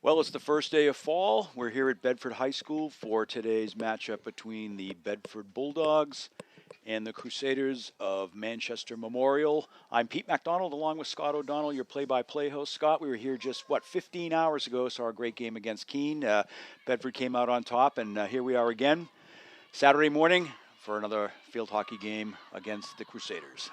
Well, it's the first day of fall. We're here at Bedford High School for today's matchup between the Bedford Bulldogs and the Crusaders of Manchester Memorial. I'm Pete MacDonald along with Scott O'Donnell, your play-by-play host. Scott, we were here just, 15 hours ago, saw a great game against Keene. Bedford came out on top, and here we are again Saturday morning for another field hockey game against the Crusaders.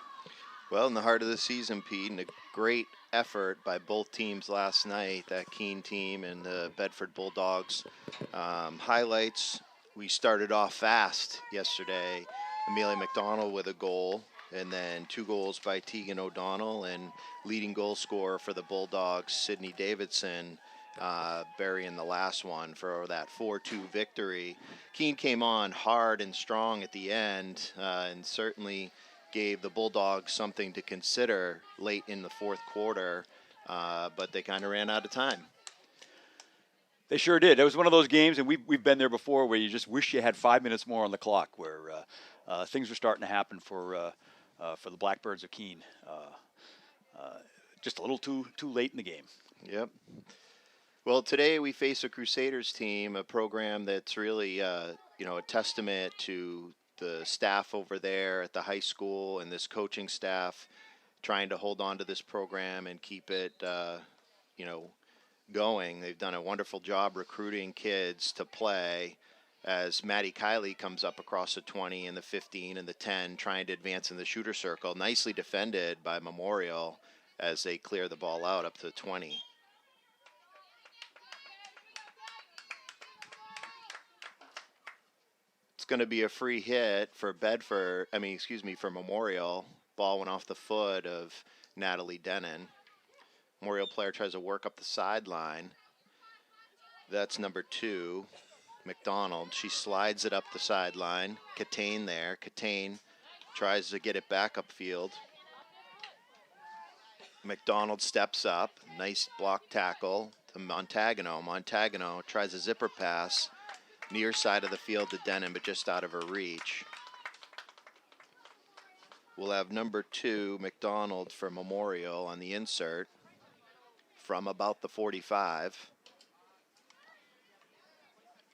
Well, in the heart of the season, Pete, and a great effort by both teams last night, that Keene team and the Bedford Bulldogs. Highlights, we started off fast yesterday. Amelia McDonald with a goal, and then 2 goals by Tegan O'Donnell, and leading goal scorer for the Bulldogs, Sydney Davidson, burying the last one for that 4-2 victory. Keene came on hard and strong at the end, and certainly gave the Bulldogs something to consider late in the fourth quarter, but they kind of ran out of time. They sure did. It was one of those games, and we've been there before, where you just wish you had 5 minutes more on the clock, where things were starting to happen for the Blackbirds of Keene. Just a little too late in the game. Yep. Well, today we face a Crusaders team, a program that's really a testament to the staff over there at the high school and this coaching staff trying to hold on to this program and keep it, going. They've done a wonderful job recruiting kids to play as Maddie Kiley comes up across the 20 and the 15 and the 10, trying to advance in the shooter circle. Nicely defended by Memorial as they clear the ball out up to the 20. It's going to be a free hit for for Memorial. Ball went off the foot of Natalie Denon. Memorial player tries to work up the sideline. That's number 2, McDonald. She slides it up the sideline. Catane there. Catane tries to get it back upfield. McDonald steps up. Nice block tackle to Montagano. Montagano tries a zipper pass near side of the field to Denon, but just out of her reach. We'll have number 2, McDonald, for Memorial on the insert from about the 45.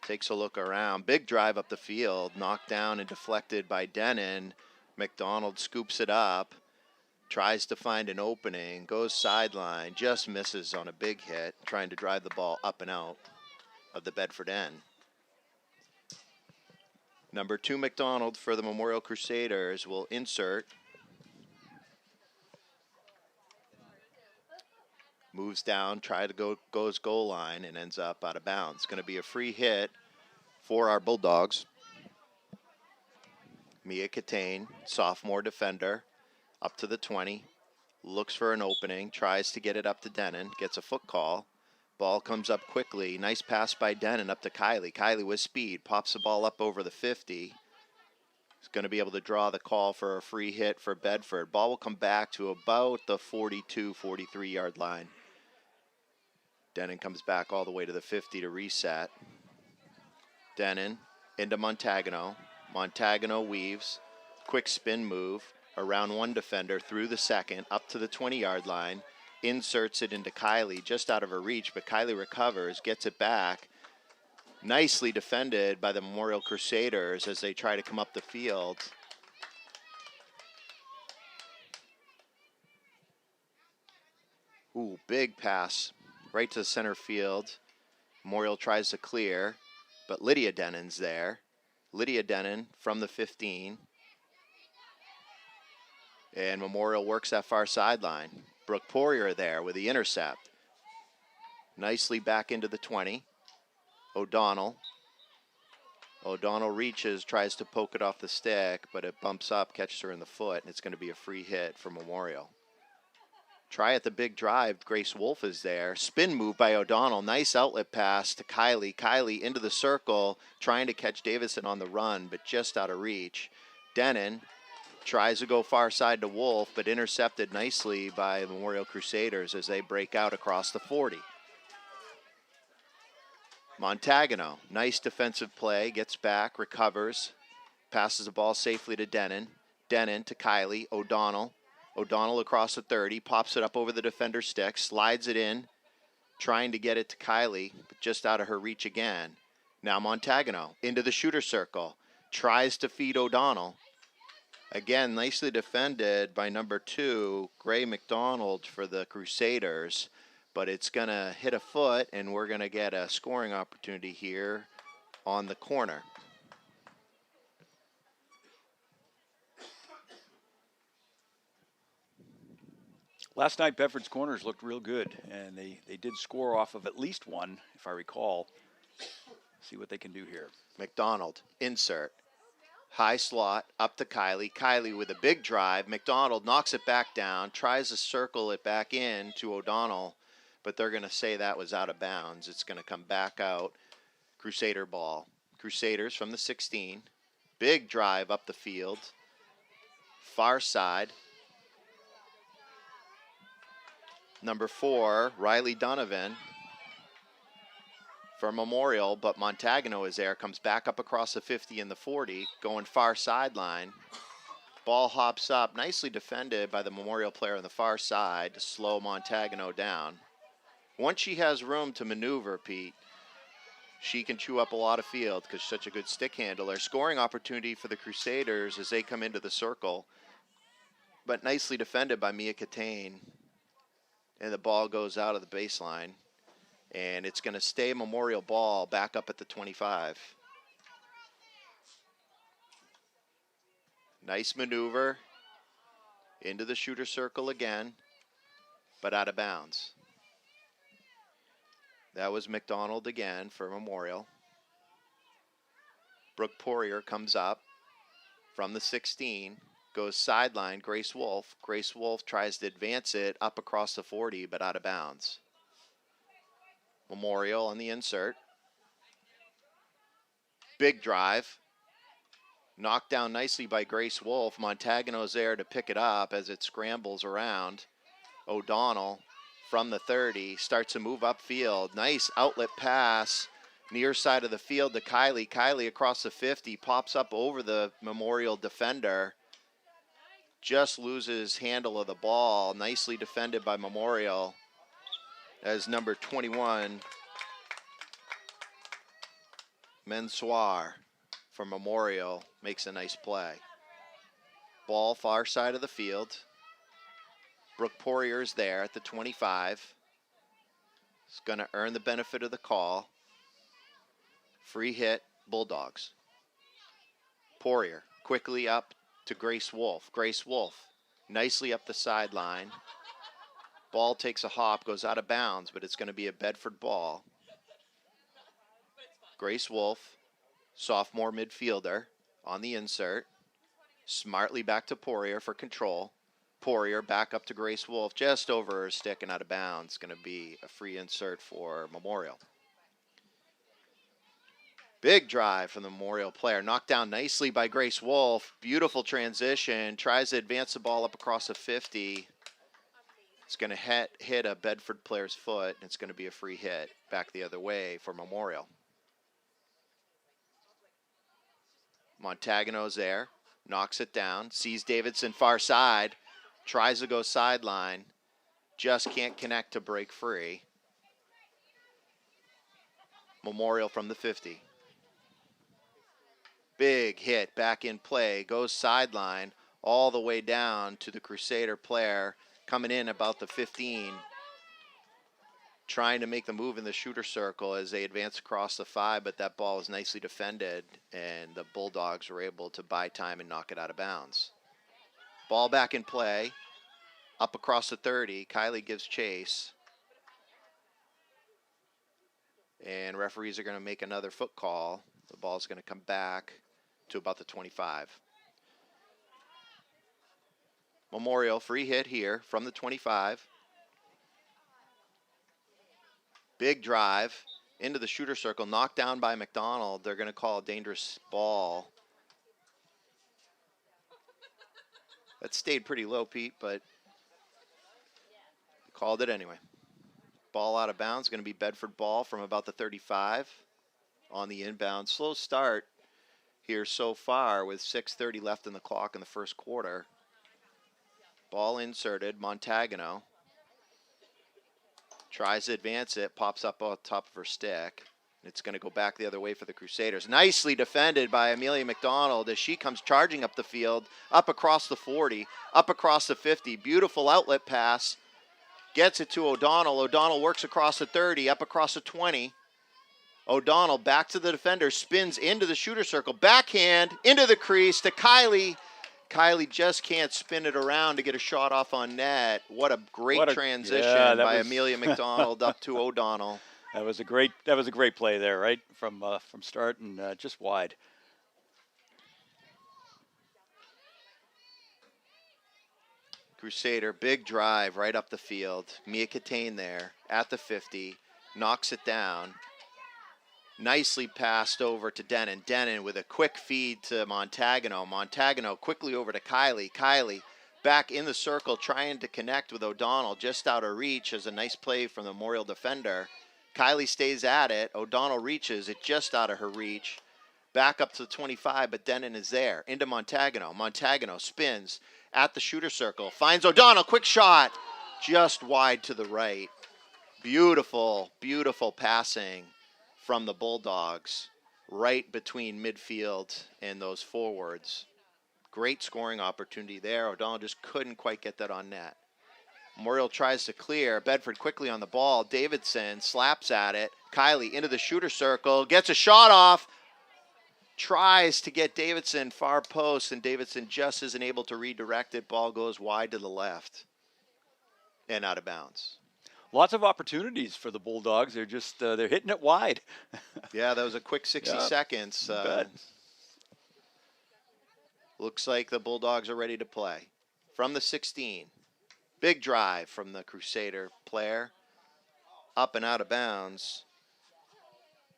Takes a look around. Big drive up the field, knocked down and deflected by Denon. McDonald scoops it up, tries to find an opening, goes sideline, just misses on a big hit, trying to drive the ball up and out of the Bedford end. Number 2, McDonald, for the Memorial Crusaders, will insert. Moves down, goes goal line, and ends up out of bounds. It's going to be a free hit for our Bulldogs. Mia Catane, sophomore defender, up to the 20. Looks for an opening, tries to get it up to Denon, gets a foot call. Ball comes up quickly. Nice pass by Denon up to Kiley. Kiley with speed. Pops the ball up over the 50. He's going to be able to draw the call for a free hit for Bedford. Ball will come back to about the 42, 43-yard line. Denon comes back all the way to the 50 to reset. Denon into Montagano. Montagano weaves. Quick spin move. Around one defender through the second. Up to the 20-yard line. Inserts it into Kiley, just out of her reach, but Kiley recovers, gets it back. Nicely defended by the Memorial Crusaders as they try to come up the field. Ooh, big pass right to center field. Memorial tries to clear, but Lydia Denon's there. Lydia Denon from the 15. And Memorial works that far sideline. Brooke Poirier there with the intercept. Nicely back into the 20. O'Donnell reaches, tries to poke it off the stick, but it bumps up, catches her in the foot, and it's going to be a free hit for Memorial. Try at the big drive. Grace Wolf is there. Spin move by O'Donnell. Nice outlet pass to Kiley. Kiley into the circle, trying to catch Davison on the run, but just out of reach. Denon tries to go far side to Wolf, but intercepted nicely by Memorial Crusaders as they break out across the 40. Montagano, nice defensive play, gets back, recovers, passes the ball safely to Denon. Denon to Kiley. O'Donnell across the 30, pops it up over the defender's stick, slides it in trying to get it to Kylie, but just out of her reach again. Now Montagano into the shooter circle, tries to feed O'Donnell. Again, nicely defended by number 2, Gray McDonald for the Crusaders, but it's going to hit a foot, and we're going to get a scoring opportunity here on the corner. Last night, Bedford's corners looked real good, and they did score off of at least one, if I recall. See what they can do here. McDonald, insert. High slot, up to Kylie. Kylie with a big drive. McDonald knocks it back down, tries to circle it back in to O'Donnell, but they're going to say that was out of bounds. It's going to come back out. Crusader ball. Crusaders from the 16. Big drive up the field. Far side. Number 4, Riley Donovan for Memorial, but Montagano is there, comes back up across the 50 and the 40, going far sideline. Ball hops up, nicely defended by the Memorial player on the far side to slow Montagano down. Once she has room to maneuver, Pete, she can chew up a lot of field because she's such a good stick handler. Scoring opportunity for the Crusaders as they come into the circle, but nicely defended by Mia Catane. And the ball goes out of the baseline. And it's going to stay Memorial ball back up at the 25. Nice maneuver into the shooter circle again, but out of bounds. That was McDonald again for Memorial. Brooke Poirier comes up from the 16, goes sideline, Grace Wolf. Grace Wolf tries to advance it up across the 40, but out of bounds. Memorial on the insert. Big drive. Knocked down nicely by Grace Wolf. Montagano's there to pick it up as it scrambles around. O'Donnell from the 30 starts to move upfield. Nice outlet pass near side of the field to Kylie. Kylie across the 50 pops up over the Memorial defender. Just loses handle of the ball. Nicely defended by Memorial as number 21, Mensoir for Memorial, makes a nice play. Ball far side of the field. Brooke Poirier's there at the 25. It's going to earn the benefit of the call. Free hit, Bulldogs. Poirier quickly up to Grace Wolf. Grace Wolf nicely up the sideline. Ball takes a hop, goes out of bounds, but it's going to be a Bedford ball. Grace Wolf, sophomore midfielder, on the insert. Smartly back to Poirier for control. Poirier back up to Grace Wolf, just over her stick and out of bounds. Going to be a free insert for Memorial. Big drive from the Memorial player. Knocked down nicely by Grace Wolf. Beautiful transition. Tries to advance the ball up across the 50. It's going to hit a Bedford player's foot, and it's going to be a free hit back the other way for Memorial. Montagano's there, knocks it down, sees Davidson far side, tries to go sideline, just can't connect to break free. Memorial from the 50. Big hit back in play, goes sideline all the way down to the Crusader player. Coming in about the 15, trying to make the move in the shooter circle as they advance across the 5, but that ball was nicely defended, and the Bulldogs were able to buy time and knock it out of bounds. Ball back in play, up across the 30. Kylie gives chase, and referees are going to make another foot call. The ball's going to come back to about the 25. Memorial free hit here from the 25. Big drive into the shooter circle, knocked down by McDonald. They're going to call a dangerous ball. That stayed pretty low, Pete, but called it anyway. Ball out of bounds, going to be Bedford ball from about the 35 on the inbound. Slow start here so far with 6:30 left in the clock in the first quarter. Ball inserted, Montagano. Tries to advance it, pops up on top of her stick. It's going to go back the other way for the Crusaders. Nicely defended by Amelia McDonald as she comes charging up the field, up across the 40, up across the 50. Beautiful outlet pass. Gets it to O'Donnell. O'Donnell works across the 30, up across the 20. O'Donnell back to the defender, spins into the shooter circle. Backhand into the crease to Kylie. Kylie just can't spin it around to get a shot off on net. What a great transition by Amelia McDonald up to O'Donnell. That was a great play there, right? From start and just wide. Crusader, big drive right up the field. Mia Catane there at the 50, knocks it down. Nicely passed over to Denon. Denon with a quick feed to Montagano. Montagano quickly over to Kylie. Kylie back in the circle trying to connect with O'Donnell. Just out of reach as a nice play from the Memorial defender. Kylie stays at it. O'Donnell reaches it just out of her reach. Back up to the 25, but Denon is there. Into Montagano. Montagano spins at the shooter circle. Finds O'Donnell. Quick shot. Just wide to the right. Beautiful, beautiful passing from the Bulldogs right between midfield and those forwards. Great scoring opportunity there. O'Donnell just couldn't quite get that on net. Memorial tries to clear. Bedford quickly on the ball. Davidson slaps at it. Kylie into the shooter circle. Gets a shot off. Tries to get Davidson far post, and Davidson just isn't able to redirect it. Ball goes wide to the left and out of bounds. Lots of opportunities for the Bulldogs. They're just they're hitting it wide. Yeah, that was a quick 60 seconds. Looks like the Bulldogs are ready to play. From the 16, big drive from the Crusader player. Up and out of bounds.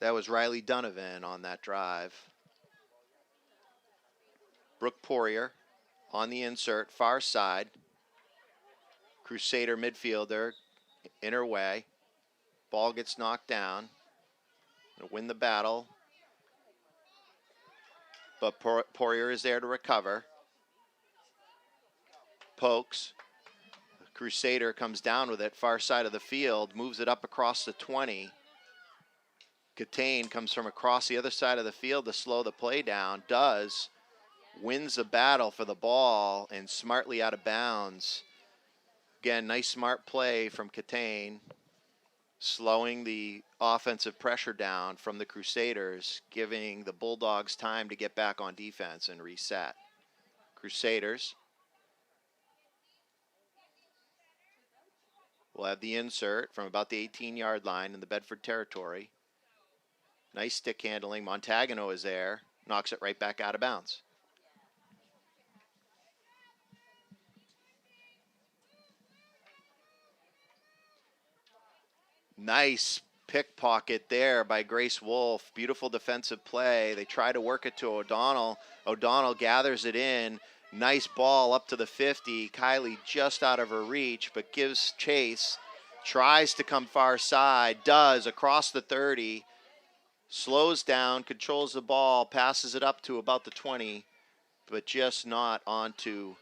That was Riley Donovan on that drive. Brooke Poirier on the insert, far side. Crusader midfielder in her way. Ball gets knocked down. Gonna win the battle. But Poirier is there to recover. Pokes. Crusader comes down with it, far side of the field, moves it up across the 20. Catane comes from across the other side of the field to slow the play down. Does. Wins the battle for the ball and smartly out of bounds. Again, nice smart play from Catane, slowing the offensive pressure down from the Crusaders, giving the Bulldogs time to get back on defense and reset. Crusaders will have the insert from about the 18-yard line in the Bedford territory. Nice stick handling. Montagano is there, knocks it right back out of bounds. Nice pickpocket there by Grace Wolf. Beautiful defensive play. They try to work it to O'Donnell. O'Donnell gathers it in. Nice ball up to the 50. Kylie just out of her reach, but gives chase. Tries to come far side. Does across the 30. Slows down, controls the ball, passes it up to about the 20, but just not onto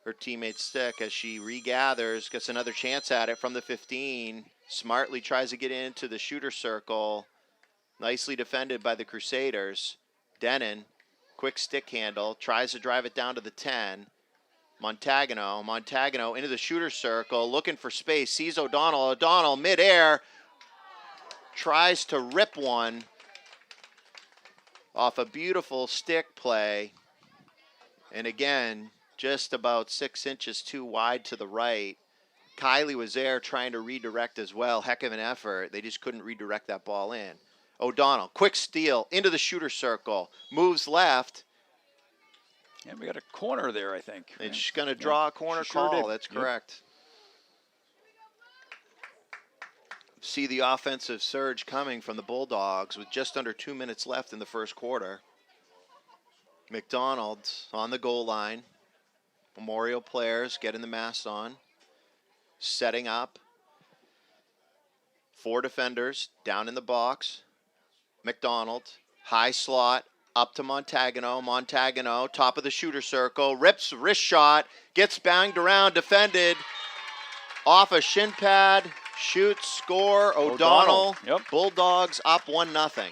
her teammate's stick as she regathers, gets another chance at it from the 15. Smartly tries to get into the shooter circle. Nicely defended by the Crusaders. Denon, quick stick handle, tries to drive it down to the 10. Montagano into the shooter circle, looking for space, sees O'Donnell. O'Donnell midair, tries to rip one off a beautiful stick play. And again, just about 6 inches too wide to the right. Kylie was there trying to redirect as well. Heck of an effort. They just couldn't redirect that ball in. O'Donnell, quick steal into the shooter circle. Moves left. And we got a corner there, I think. And she's going to draw a corner call. That's correct. See the offensive surge coming from the Bulldogs with just under 2 minutes left in the first quarter. McDonald on the goal line. Memorial players getting the masks on. Setting up. 4 defenders down in the box. McDonald, high slot, up to Montagano. Montagano, top of the shooter circle, rips wrist shot, gets banged around, defended. Off a shin pad, shoots, score. O'Donnell. Yep. Bulldogs up 1-0.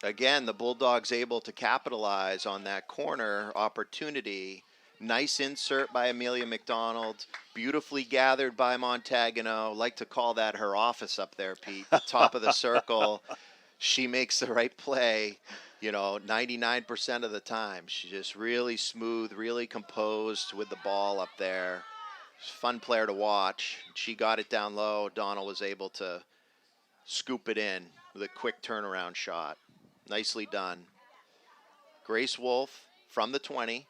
Again, the Bulldogs able to capitalize on that corner opportunity. Nice insert by Amelia McDonald. Beautifully gathered by Montagano. Like to call that her office up there, Pete. The top of the circle. She makes the right play, 99% of the time. She's just really smooth, really composed with the ball up there. She's a fun player to watch. She got it down low. Donald was able to scoop it in with a quick turnaround shot. Nicely done. Grace Wolf from the 20.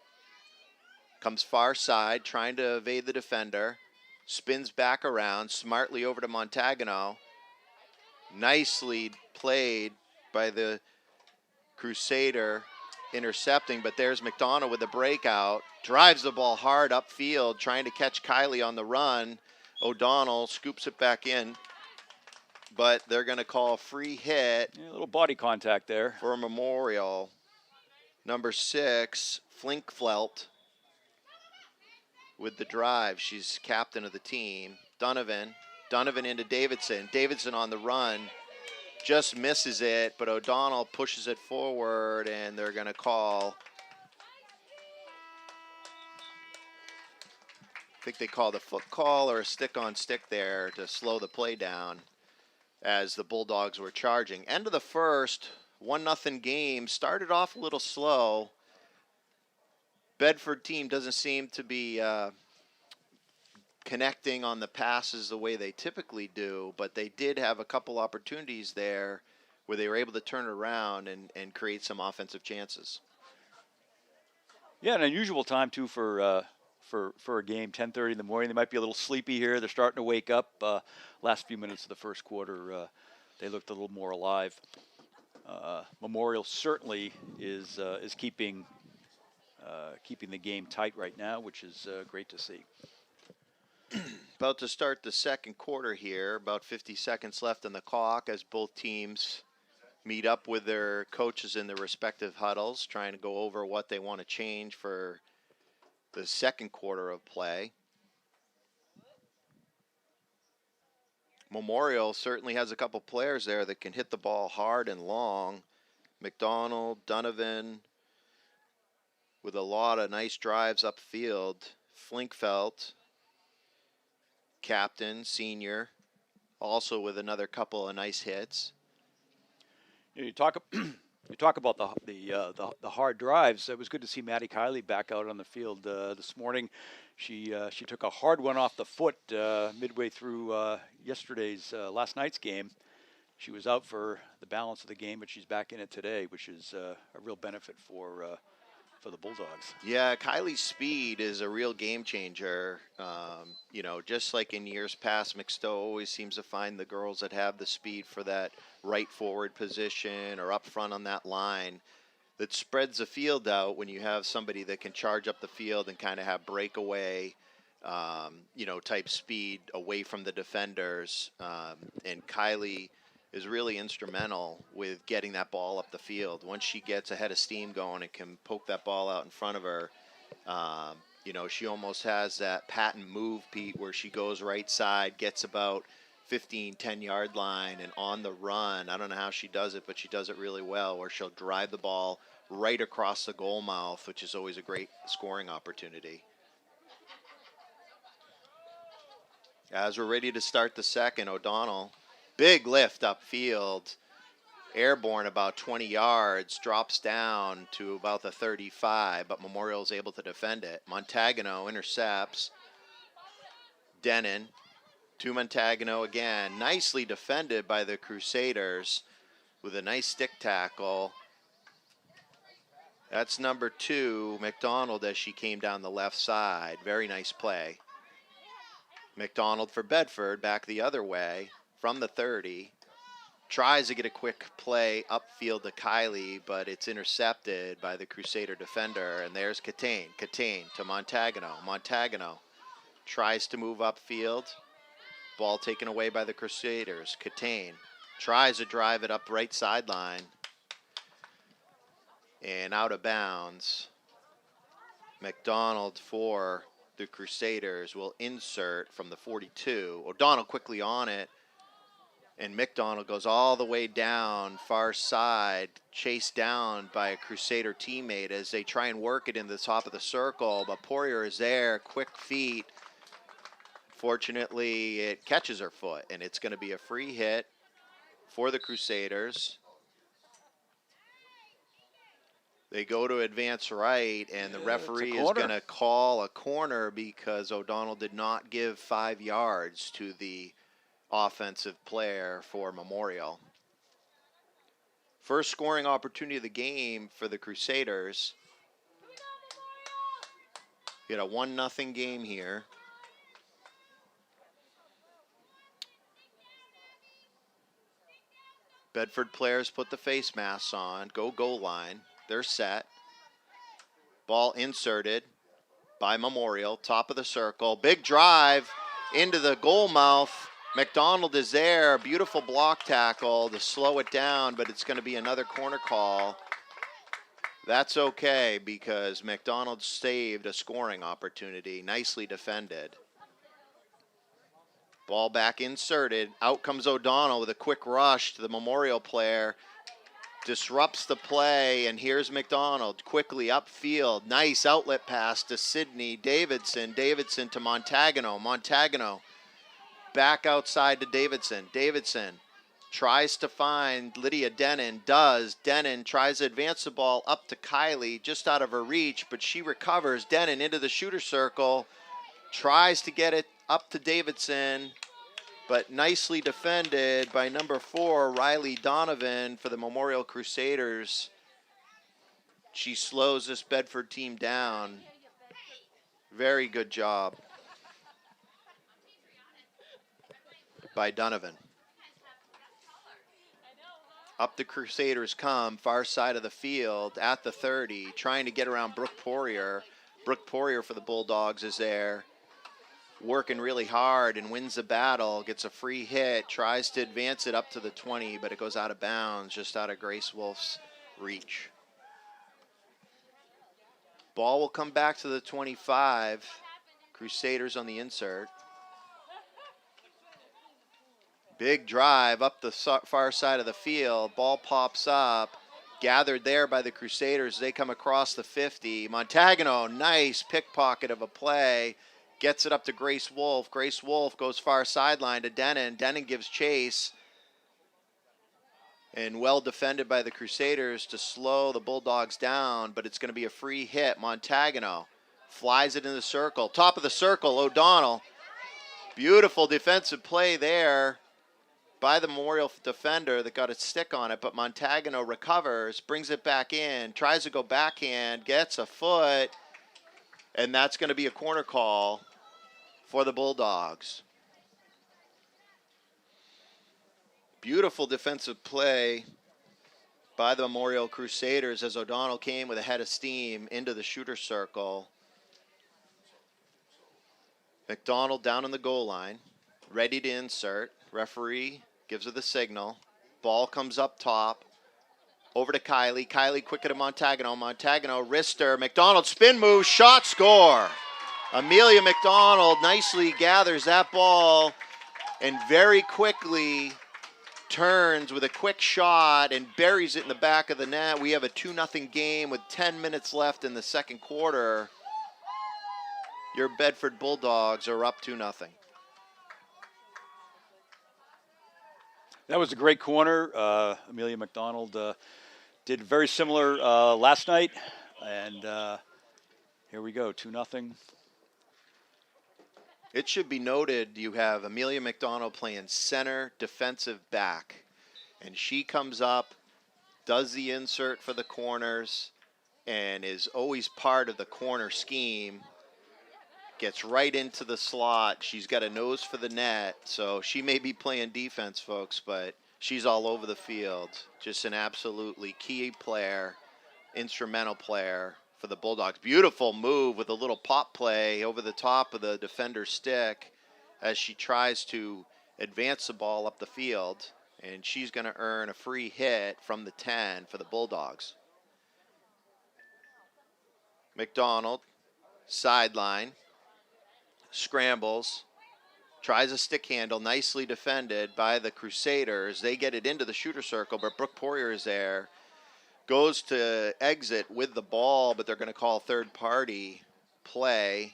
Comes far side, trying to evade the defender. Spins back around, smartly over to Montagano. Nicely played by the Crusader, intercepting, but there's McDonough with the breakout. Drives the ball hard upfield, trying to catch Kylie on the run. O'Donnell scoops it back in, but they're going to call a free hit. Yeah, a little body contact there. For a Memorial. Number 6, Flinkfelt with the drive. She's captain of the team. Donovan into Davidson. Davidson on the run. Just misses it, but O'Donnell pushes it forward, and they're going to call, I think they called a foot call or a stick-on-stick there to slow the play down as the Bulldogs were charging. End of the first, 1-0 game. Started off a little slow. Bedford team doesn't seem to be connecting on the passes the way they typically do, but they did have a couple opportunities there where they were able to turn it around and create some offensive chances. Yeah, an unusual time too for a game, 10:30 in the morning. They might be a little sleepy here. They're starting to wake up. Last few minutes of the first quarter, they looked a little more alive. Memorial certainly is keeping the game tight right now, which is great to see. About to start the second quarter here. About 50 seconds left on the clock as both teams meet up with their coaches in their respective huddles, trying to go over what they want to change for the second quarter of play. Memorial certainly has a couple players there that can hit the ball hard and long. McDonald, Donovan, with a lot of nice drives upfield. Flinkfelt, captain, senior, also with another couple of nice hits. You talk about the hard drives. It was good to see Maddie Kiley back out on the field this morning. She took a hard one off the foot midway through last night's game. She was out for the balance of the game, but she's back in it today, which is a real benefit for the Bulldogs. Yeah, Kylie's speed is a real game changer. Just like in years past, McStowe always seems to find the girls that have the speed for that right forward position or up front on that line that spreads the field out when you have somebody that can charge up the field and kind of have breakaway, type speed away from the defenders. And Kylie is really instrumental with getting that ball up the field. Once she gets ahead of steam going and can poke that ball out in front of her, she almost has that patent move, Pete, where she goes right side, gets about 10-yard line, and on the run, I don't know how she does it, but she does it really well, where she'll drive the ball right across the goal mouth, which is always a great scoring opportunity. As we're ready to start the second, O'Donnell, big lift upfield, airborne about 20 yards, drops down to about the 35, but Memorial's able to defend it. Montagano intercepts. Denon to Montagano again. Nicely defended by the Crusaders with a nice stick tackle. That's number 2, McDonald, as she came down the left side. Very nice play. McDonald for Bedford, back the other way from the 30. Tries to get a quick play upfield to Kiley, but it's intercepted by the Crusader defender. And there's Catane. Catane to Montagano. Montagano tries to move upfield. Ball taken away by the Crusaders. Catane tries to drive it up right sideline. and out of bounds. McDonald for the Crusaders will insert from the 42. O'Donnell quickly on it, and McDonald goes all the way down far side, chased down by a Crusader teammate as they try and work it in the top of the circle, but Poirier is there, quick feet. Fortunately, it catches her foot, and it's going to be a free hit for the Crusaders. They go to advance right, and the referee is going to call a corner because O'Donnell did not give 5 yards to the offensive player for Memorial. First scoring opportunity of the game for the Crusaders. We had a 1-0 game here. Bedford players put the face masks on, go goal line. They're set. Ball inserted by Memorial, top of the circle. Big drive into the goal mouth. McDonald is there. Beautiful block tackle to slow it down, but it's going to be another corner call. That's okay because McDonald saved a scoring opportunity. Nicely defended. Ball back inserted. Out comes O'Donnell with a quick rush to the Memorial player. Disrupts the play, and here's McDonald quickly upfield. Nice outlet pass to Sidney Davidson. Davidson to Montagano. Montagano back outside to Davidson. Davidson tries to find Lydia Denon. Does. Denon tries to advance the ball up to Kylie, just out of her reach, but she recovers. Denon into the shooter circle. Tries to get it up to Davidson, but nicely defended by number 4, Riley Donovan for the Memorial Crusaders. She slows this Bedford team down. Very good job by Donovan. Up the Crusaders come, far side of the field at the 30, trying to get around Brooke Poirier. Brooke Poirier for the Bulldogs is there, working really hard and wins the battle, gets a free hit, tries to advance it up to the 20, but it goes out of bounds, just out of Grace Wolf's reach. Ball will come back to the 25. Crusaders on the insert. Big drive up the far side of the field. Ball pops up. Gathered there by the Crusaders. They come across the 50. Montagano, nice pickpocket of a play. Gets it up to Grace Wolf. Grace Wolf goes far sideline to Denon. Denon gives chase. And well defended by the Crusaders to slow the Bulldogs down, but it's going to be a free hit. Montagano flies it in the circle. Top of the circle, O'Donnell. Beautiful defensive play there by the Memorial defender that got a stick on it, but Montagano recovers, brings it back in, tries to go backhand, gets a foot, and that's going to be a corner call for the Bulldogs. Beautiful defensive play by the Memorial Crusaders as O'Donnell came with a head of steam into the shooter circle. McDonald down on the goal line, ready to insert. Referee gives her the signal. Ball comes up top. Over to Kylie. Kylie quick to Montagano. Montagano, wrister. McDonald spin move. Shot, score. Amelia McDonald nicely gathers that ball and very quickly turns with a quick shot and buries it in the back of the net. We have a 2-0 game with 10 minutes left in the second quarter. Your Bedford Bulldogs are up 2-0. That was a great corner. Amelia McDonald did very similar last night. And here we go, 2-0. It should be noted you have Amelia McDonald playing center defensive back. And she comes up, does the insert for the corners, and is always part of the corner scheme. Gets right into the slot. She's got a nose for the net, so she may be playing defense, folks, but she's all over the field. Just an absolutely key player, instrumental player for the Bulldogs. Beautiful move with a little pop play over the top of the defender's stick as she tries to advance the ball up the field, and she's going to earn a free hit from the 10 for the Bulldogs. McDonald, sideline, scrambles, tries a stick handle, nicely defended by the Crusaders. They get it into the shooter circle, but Brooke Poirier is there. Goes to exit with the ball, but they're going to call third-party play.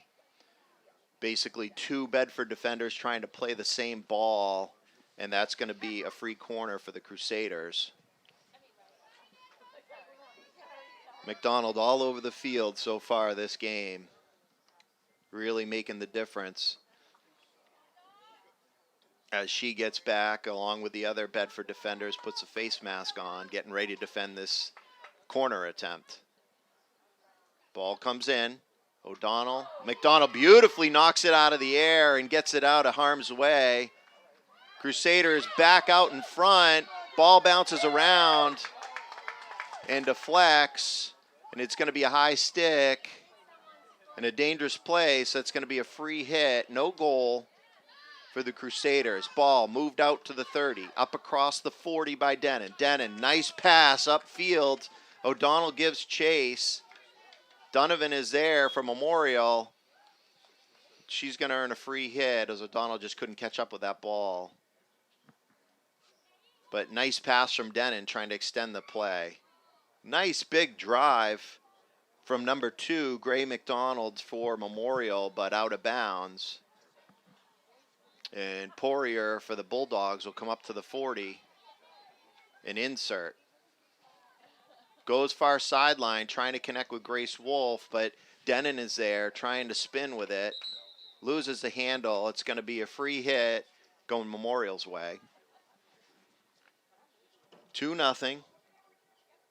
Basically, two Bedford defenders trying to play the same ball, and that's going to be a free corner for the Crusaders. McDonald all over the field so far this game, really making the difference as she gets back along with the other Bedford defenders, puts a face mask on, getting ready to defend this corner attempt. Ball comes in. O'Donnell. McDonald beautifully knocks it out of the air and gets it out of harm's way. Crusaders back out in front. Ball bounces around and deflects, and it's going to be a high stick and a dangerous play, so it's going to be a free hit. No goal for the Crusaders. Ball moved out to the 30, up across the 40 by Denon. Denon, nice pass upfield. O'Donnell gives chase. Donovan is there for Memorial. She's going to earn a free hit as O'Donnell just couldn't catch up with that ball. But nice pass from Denon trying to extend the play. Nice big drive from number 2, Gray McDonald for Memorial, but out of bounds. And Poirier for the Bulldogs will come up to the 40 and insert. Goes far sideline, trying to connect with Grace Wolf, but Denon is there trying to spin with it. Loses the handle. It's going to be a free hit going Memorial's way. 2-0.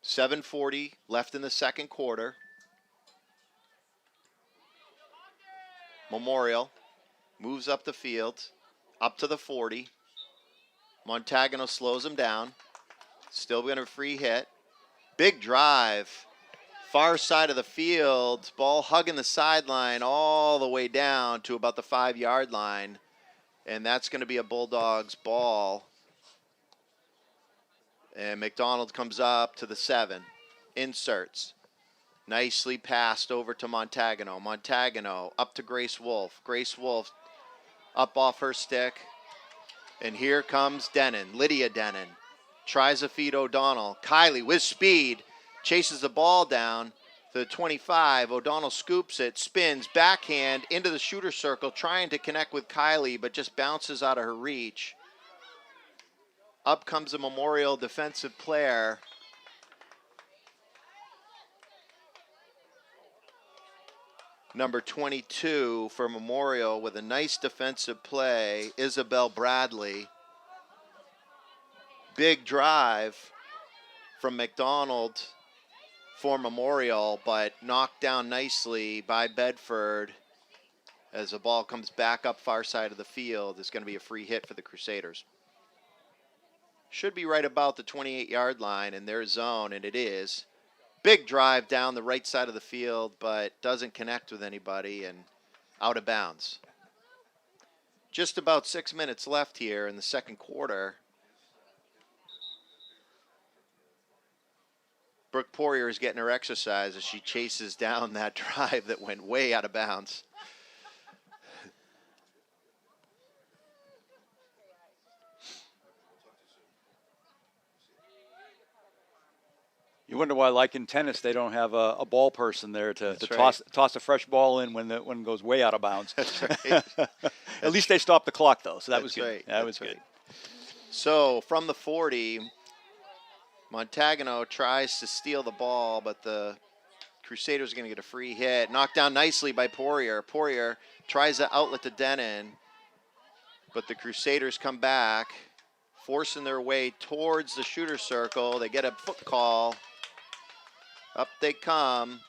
7:40 left in the second quarter. Memorial moves up the field, up to the 40. Montagano slows him down. Still going to free hit. Big drive, far side of the field, ball hugging the sideline all the way down to about the 5-yard line, and that's going to be a Bulldogs ball. And McDonald comes up to the 7, inserts, nicely passed over to Montagano. Montagano up to Grace Wolf. Grace Wolf up off her stick, and here comes Denon, Lydia Denon. Tries to feed O'Donnell. Kylie with speed chases the ball down to the 25. O'Donnell scoops it, spins, backhand into the shooter circle, trying to connect with Kylie, but just bounces out of her reach. Up comes a Memorial defensive player. Number 22 for Memorial with a nice defensive play, Isabel Bradley. Big drive from McDonald for Memorial, but knocked down nicely by Bedford as the ball comes back up far side of the field. It's going to be a free hit for the Crusaders. Should be right about the 28-yard line in their zone, and it is. Big drive down the right side of the field, but doesn't connect with anybody and out of bounds. Just about 6 minutes left here in the second quarter. Brooke Poirier is getting her exercise as she chases down that drive that went way out of bounds. You wonder why, like in tennis, they don't have a ball person there to right. toss a fresh ball in when it goes way out of bounds. That's right. At least they stopped the clock, though, so that was good. Right. That was good. Right. So from the 40, Montagano tries to steal the ball, but the Crusaders are going to get a free hit. Knocked down nicely by Poirier. Poirier tries the outlet to Denon, but the Crusaders come back, forcing their way towards the shooter circle. They get a foot call. Up they come.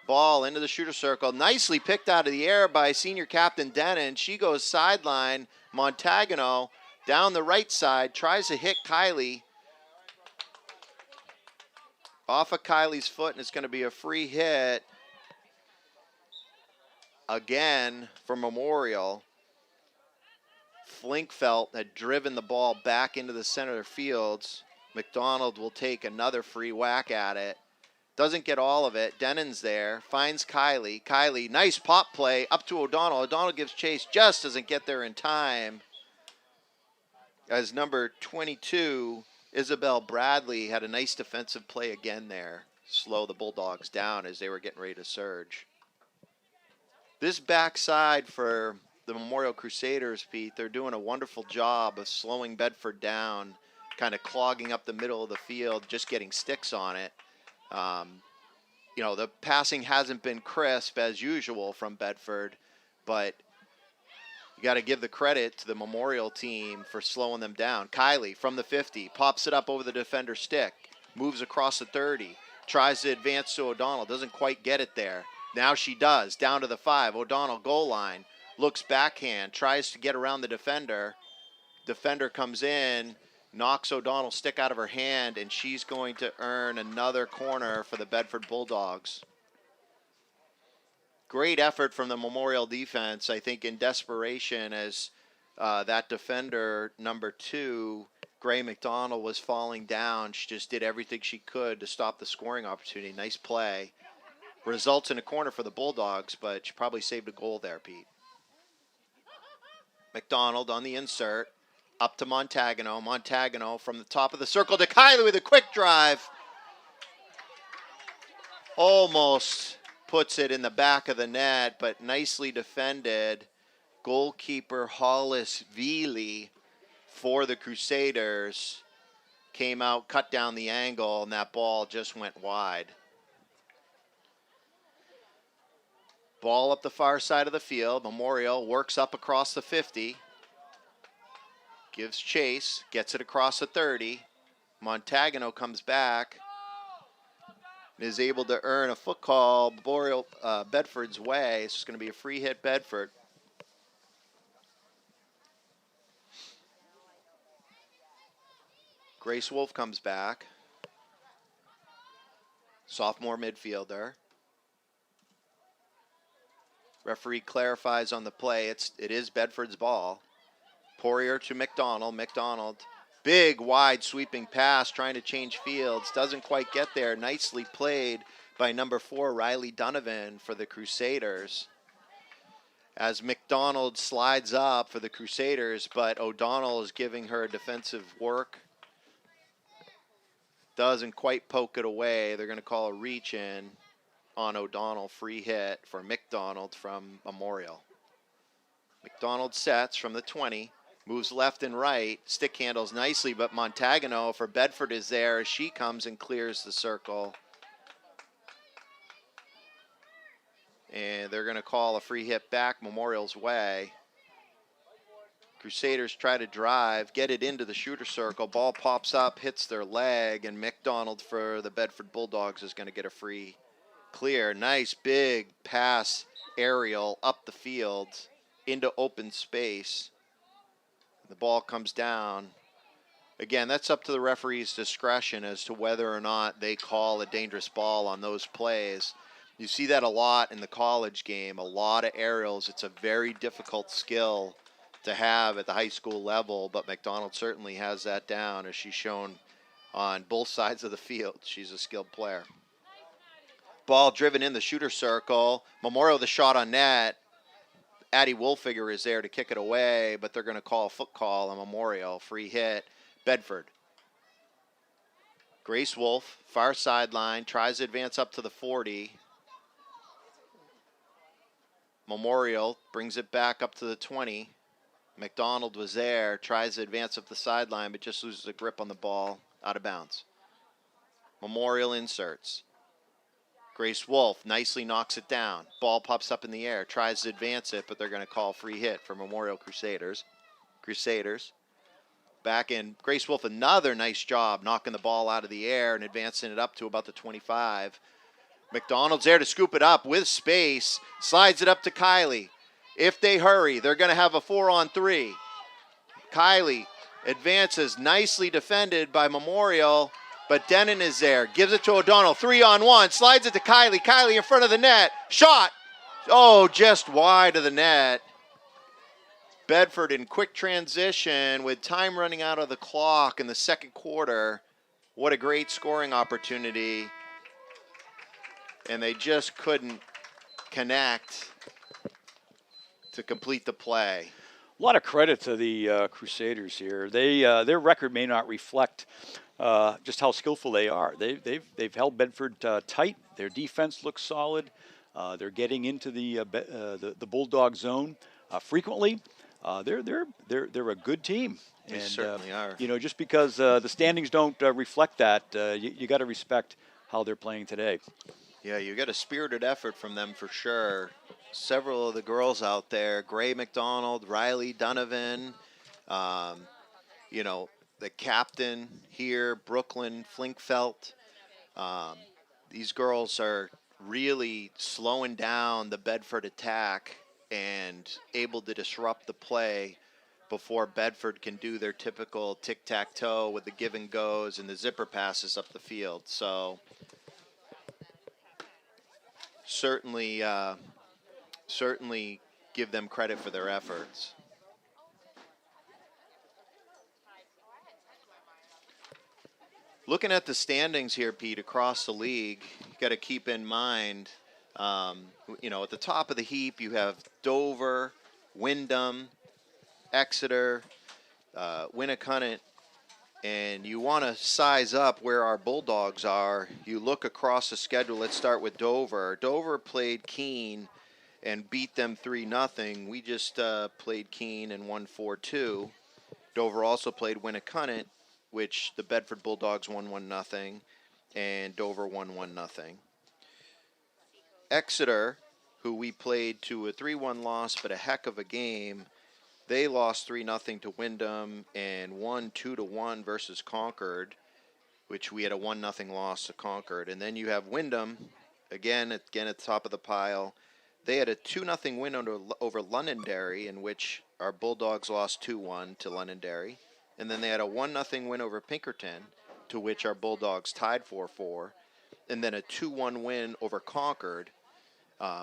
Ball into the shooter circle. Nicely picked out of the air by senior captain Denon. She goes sideline. Montagano down the right side. Tries to hit Kylie. Off of Kylie's foot, and it's going to be a free hit. Again for Memorial. Flinkfelt had driven the ball back into the center fields. McDonald will take another free whack at it. Doesn't get all of it. Denon's there. Finds Kylie. Kylie, nice pop play up to O'Donnell. O'Donnell gives chase. Just doesn't get there in time. As number 22, Isabel Bradley, had a nice defensive play again there. Slow the Bulldogs down as they were getting ready to surge. This backside for the Memorial Crusaders, Pete, they're doing a wonderful job of slowing Bedford down, kind of clogging up the middle of the field, just getting sticks on it. The passing hasn't been crisp as usual from Bedford, but you got to give the credit to the Memorial team for slowing them down. Kylie from the 50, pops it up over the defender's stick, moves across the 30, tries to advance to O'Donnell, doesn't quite get it there. Now she does, down to the 5, O'Donnell goal line, looks backhand, tries to get around the defender. Defender comes in, knocks O'Donnell's stick out of her hand, and she's going to earn another corner for the Bedford Bulldogs. Great effort from the Memorial defense, I think, in desperation as that defender, number 2, Gray McDonald, was falling down. She just did everything she could to stop the scoring opportunity. Nice play. Results in a corner for the Bulldogs, but she probably saved a goal there, Pete. McDonald on the insert. Up to Montagano. Montagano from the top of the circle to Kylie with a quick drive. Almost puts it in the back of the net, but nicely defended. Goalkeeper Hollis Veely for the Crusaders came out, cut down the angle, and that ball just went wide. Ball up the far side of the field. Memorial works up across the 50. Gives chase, gets it across the 30. Montagano comes back and is able to earn a foot call Bedford's way. It's going to be a free hit Bedford. Grace Wolf comes back. Sophomore midfielder. Referee clarifies on the play. It is Bedford's ball. Poirier to McDonald. McDonald, big, wide, sweeping pass, trying to change fields. Doesn't quite get there. Nicely played by number 4, Riley Donovan, for the Crusaders. As McDonald slides up for the Crusaders, but O'Donnell is giving her defensive work. Doesn't quite poke it away. They're going to call a reach in on O'Donnell. Free hit for McDonald from Memorial. McDonald sets from the 20. Moves left and right, stick handles nicely, but Montagano for Bedford is there as she comes and clears the circle. And they're going to call a free hit back Memorial's way. Crusaders try to drive, get it into the shooter circle. Ball pops up, hits their leg, and McDonald for the Bedford Bulldogs is going to get a free clear. Nice big pass aerial up the field into open space. The ball comes down. Again, that's up to the referee's discretion as to whether or not they call a dangerous ball on those plays. You see that a lot in the college game, a lot of aerials. It's a very difficult skill to have at the high school level, but McDonald certainly has that down, as she's shown on both sides of the field. She's a skilled player. Ball driven in the shooter circle. Memorial the shot on net. Addie Wolfiger is there to kick it away, but they're going to call a foot call on Memorial. Free hit, Bedford. Grace Wolf, far sideline, tries to advance up to the 40. Memorial brings it back up to the 20. McDonald was there, tries to advance up the sideline, but just loses a grip on the ball, out of bounds. Memorial inserts. Grace Wolf nicely knocks it down. Ball pops up in the air, tries to advance it, but they're going to call free hit for Memorial Crusaders. Back in. Grace Wolf, another nice job knocking the ball out of the air and advancing it up to about the 25. McDonald's there to scoop it up with space. Slides it up to Kylie. If they hurry, they're going to have a 4-on-3. Kylie advances, nicely defended by Memorial. But Denon is there, gives it to O'Donnell, 3-on-1, slides it to Kylie. Kylie in front of the net, shot. Oh, just wide of the net. Bedford in quick transition with time running out of the clock in the second quarter. What a great scoring opportunity. and they just couldn't connect to complete the play. A lot of credit to the Crusaders here. Their record may not reflect just how skillful they are. They've held Bedford tight. Their defense looks solid. They're getting into the Bulldog zone frequently. They're a good team. They certainly are. Just because the standings don't reflect that, you got to respect how they're playing today. Yeah, you got a spirited effort from them for sure. Several of the girls out there, Gray McDonald, Riley Donovan, the captain here, Brooklyn Flinkfelt. These girls are really slowing down the Bedford attack and able to disrupt the play before Bedford can do their typical tic-tac-toe with the give and goes and the zipper passes up the field. So certainly give them credit for their efforts. Looking at the standings here, Pete, across the league, you got to keep in mind, at the top of the heap, you have Dover, Wyndham, Exeter, Winnicott, and you want to size up where our Bulldogs are. You look across the schedule. Let's start with Dover. Dover played Keene and beat them 3-0. We just played Keene and won 4-2. Dover also played Winnicott, which the Bedford Bulldogs won 1-0, and Dover won 1-0. Exeter, who we played to a 3-1 loss, but a heck of a game, they lost 3-0 to Wyndham and won 2-1 versus Concord, which we had a 1-0 loss to Concord. And then you have Wyndham, again at the top of the pile. They had a 2-0 win over Londonderry, in which our Bulldogs lost 2-1 to Londonderry. And then they had a 1-0 win over Pinkerton, to which our Bulldogs tied 4-4. And then a 2-1 win over Concord,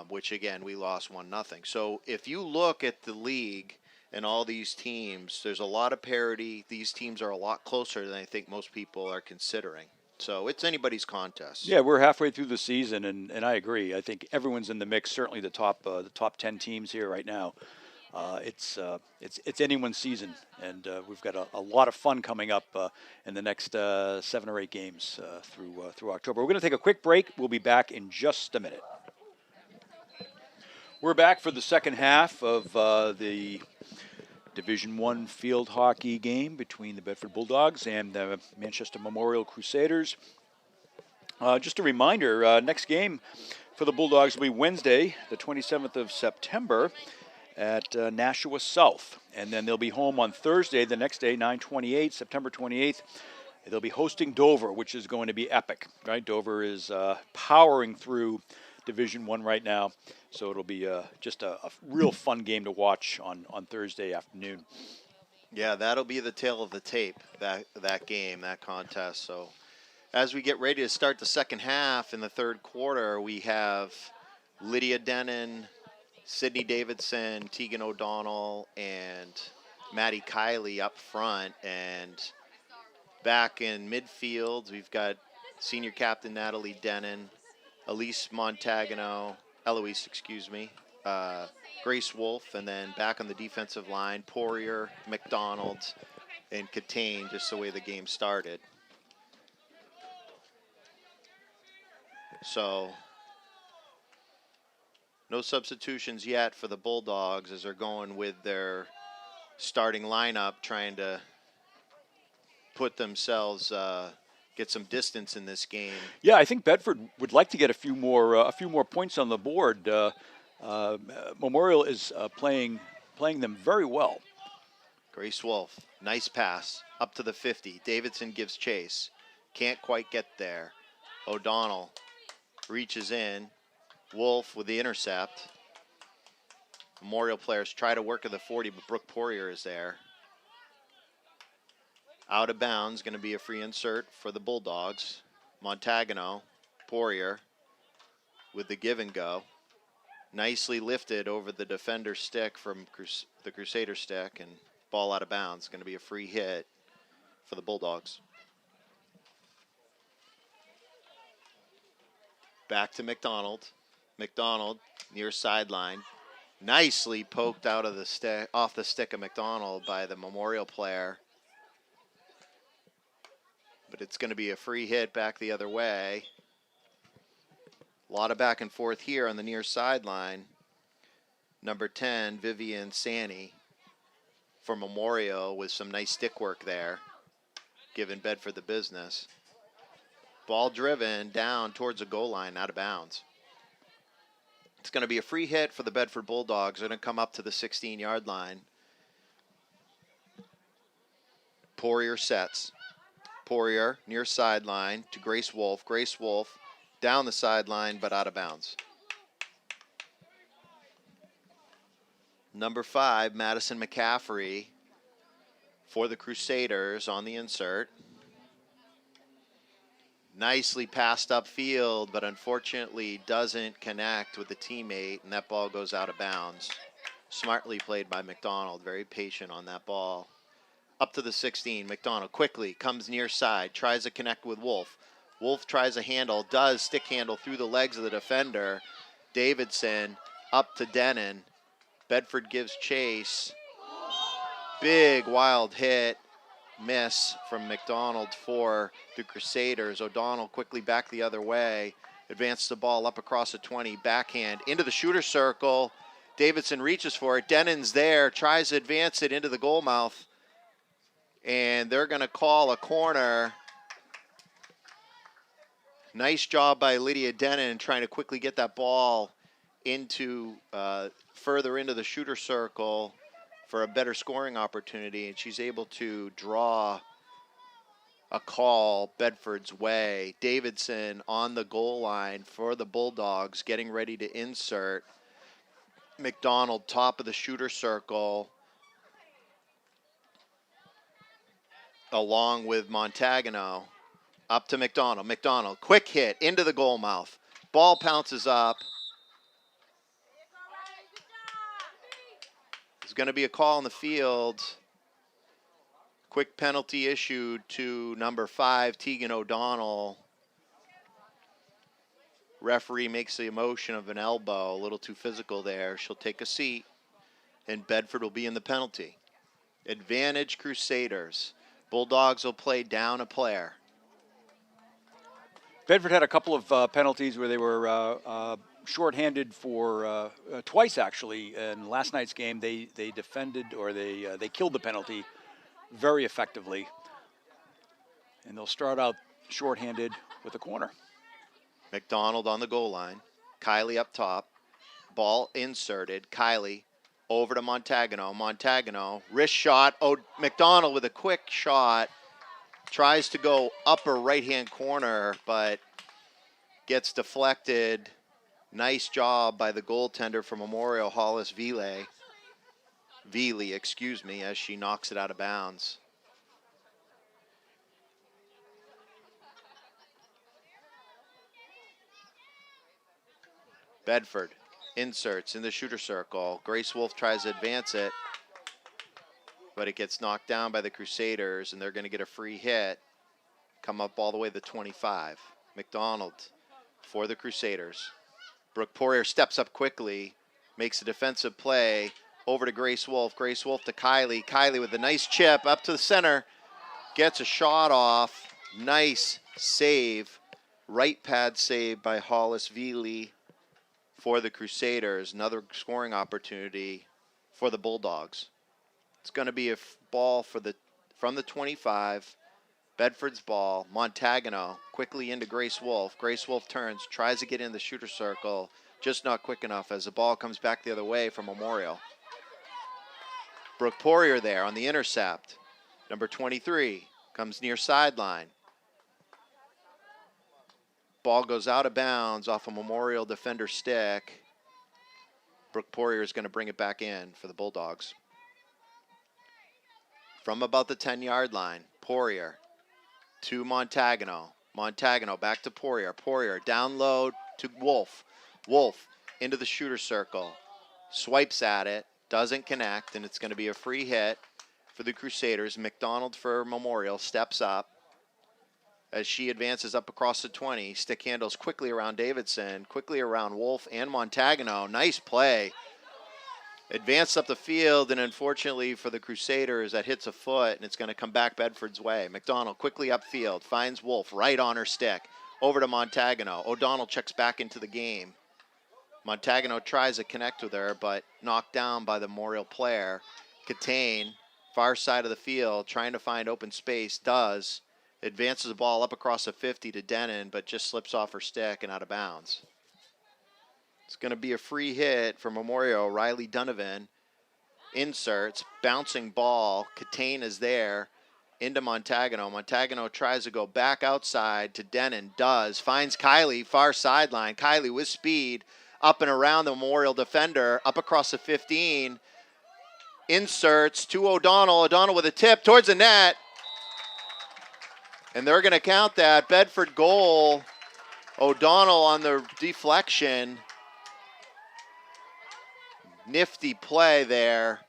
which, again, we lost 1-0. So if you look at the league and all these teams, there's a lot of parity. These teams are a lot closer than I think most people are considering. So it's anybody's contest. Yeah, we're halfway through the season, and I agree. I think everyone's in the mix. Certainly the top 10 teams here right now. It's anyone's season, and we've got a lot of fun coming up in the next 7 or 8 games through October. We're going to take a quick break. We'll be back in just a minute. We're back for the second half of the Division I field hockey game between the Bedford Bulldogs and the Manchester Memorial Crusaders. Just a reminder, next game for the Bulldogs will be Wednesday, the 27th of September at Nashua South. And then they'll be home on Thursday, the next day, September 28th. They'll be hosting Dover, which is going to be epic, right? Dover is powering through Division I right now. So it'll be just a real fun game to watch on Thursday afternoon. Yeah, that'll be the tale of the tape, that game, that contest. So as we get ready to start the second half in the third quarter, we have Lydia Denon, Sydney Davidson, Tegan O'Donnell, and Maddie Kiley up front. And back in midfield, we've got senior captain Natalie Denon, Eloise, Grace Wolf, and then back on the defensive line, Poirier, McDonald, and Catane, just the way the game started. So no substitutions yet for the Bulldogs as they're going with their starting lineup, trying to put themselves get some distance in this game. Yeah, I think Bedford would like to get a few more points on the board. Memorial is playing them very well. Grace Wolf, nice pass up to the 50. Davidson gives chase, can't quite get there. O'Donnell reaches in. Wolf with the intercept. Memorial players try to work at the 40, but Brooke Poirier is there. Out of bounds, going to be a free insert for the Bulldogs. Montagano, Poirier with the give and go. Nicely lifted over the defender stick from the Crusader stick, and ball out of bounds. Going to be a free hit for the Bulldogs. Back to McDonald. McDonald near sideline. Nicely poked out of the stick, off the stick of McDonald by the Memorial player. But it's going to be a free hit back the other way. A lot of back and forth here on the near sideline. Number 10, Vivian Sani for Memorial with some nice stick work there, giving Bedford the business. Ball driven down towards the goal line, out of bounds. It's going to be a free hit for the Bedford Bulldogs. They're going to come up to the 16-yard line. Poirier sets. Poirier near sideline to Grace Wolf. Grace Wolf down the sideline, but out of bounds. Number 5, Madison McCaffrey for the Crusaders on the insert. Nicely passed upfield, but unfortunately doesn't connect with the teammate, and that ball goes out of bounds. Smartly played by McDonald, very patient on that ball. Up to the 16, McDonald quickly comes near side, tries to connect with Wolf. Wolf tries a handle, does stick handle through the legs of the defender. Davidson up to Denon. Bedford gives chase. Big wild hit. Miss from McDonald for the Crusaders. O'Donnell quickly back the other way. Advanced the ball up across the 20. Backhand into the shooter circle. Davidson reaches for it. Denon's there. Tries to advance it into the goal mouth. And they're going to call a corner. Nice job by Lydia Denon trying to quickly get that ball into further into the shooter circle for a better scoring opportunity, and she's able to draw a call Bedford's way. Davidson on the goal line for the Bulldogs, getting ready to insert. McDonald top of the shooter circle, along with Montagano. Up to McDonald. McDonald, quick hit into the goal mouth. Ball pounces up. There's going to be a call in the field. Quick penalty issued to number 5, Tegan O'Donnell. Referee makes the motion of an elbow, a little too physical there. She'll take a seat, and Bedford will be in the penalty. Advantage Crusaders. Bulldogs will play down a player. Bedford had a couple of penalties where they were shorthanded for twice, actually. In last night's game, they defended, or they killed the penalty very effectively. And they'll start out shorthanded with a corner. McDonald on the goal line. Kylie up top. Ball inserted. Kylie over to Montagano. Montagano, wrist shot. Oh, McDonald with a quick shot. Tries to go upper right-hand corner, but gets deflected. Nice job by the goaltender for Memorial, Hollis Veely, as she knocks it out of bounds. Bedford inserts in the shooter circle. Grace Wolf tries to advance it, but it gets knocked down by the Crusaders, and they're going to get a free hit. Come up all the way to the 25. McDonald for the Crusaders. Brooke Poirier steps up quickly, makes a defensive play, over to Grace Wolf. Grace Wolf to Kylie. Kylie with a nice chip up to the center. Gets a shot off. Nice save. Right pad save by Hollis Veely for the Crusaders. Another scoring opportunity for the Bulldogs. It's going to be a ball from the 25. Bedford's ball. Montagano quickly into Grace Wolf. Grace Wolf turns, tries to get in the shooter circle. Just not quick enough as the ball comes back the other way from Memorial. Brooke Poirier there on the intercept. Number 23 comes near sideline. Ball goes out of bounds off a Memorial defender stick. Brooke Poirier is going to bring it back in for the Bulldogs. From about the 10-yard line, Poirier to Montagano. Montagano back to Poirier. Poirier down low to Wolf. Wolf into the shooter circle. Swipes at it. Doesn't connect, and it's going to be a free hit for the Crusaders. McDonald for Memorial steps up. as she advances up across the 20. Stick handles quickly around Davidson, quickly around Wolf and Montagano. Nice play. Advanced up the field, and unfortunately for the Crusaders, that hits a foot, and it's going to come back Bedford's way. McDonald quickly upfield, finds Wolf right on her stick. Over to Montagano. O'Donnell checks back into the game. Montagano tries to connect with her, but knocked down by the Memorial player. Catane, far side of the field, trying to find open space, does. Advances the ball up across the 50 to Denon, but just slips off her stick and out of bounds. It's going to be a free hit for Memorial. Riley Donovan inserts, bouncing ball. Catane is there, into Montagano. Montagano tries to go back outside to Denon, does. Finds Kylie, far sideline. Kylie with speed, up and around the Memorial defender, up across the 15. Inserts to O'Donnell. O'Donnell with a tip towards the net. And they're going to count that. Bedford goal. O'Donnell on the deflection. Nifty play there.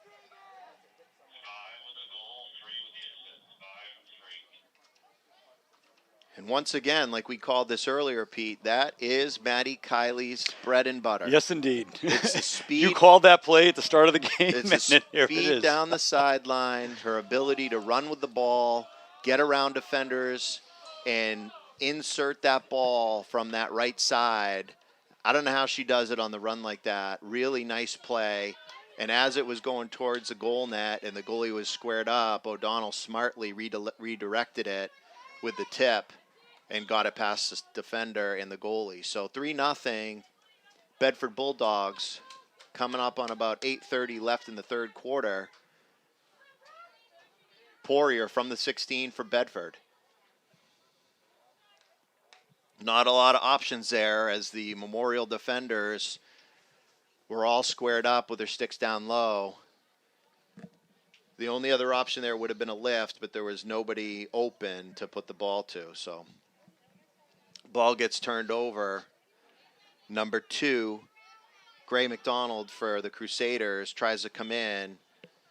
And once again, like we called this earlier, Pete, that is Maddie Kiley's bread and butter. Yes, indeed. It's the speed. You called that play at the start of the game. It's the speed down the sideline, her ability to run with the ball, get around defenders, and insert that ball from that right side. I don't know how she does it on the run like that. Really nice play. And as it was going towards the goal net and the goalie was squared up, O'Donnell smartly redirected it with the tip and got it past the defender and the goalie. So 3-0, Bedford Bulldogs coming up on about 8:30 left in the third quarter. Poirier from the 16 for Bedford. Not a lot of options there as the Memorial defenders were all squared up with their sticks down low. The only other option there would have been a lift, but there was nobody open to put the ball to. So ball gets turned over. Number 2, Gray McDonald for the Crusaders, tries to come in.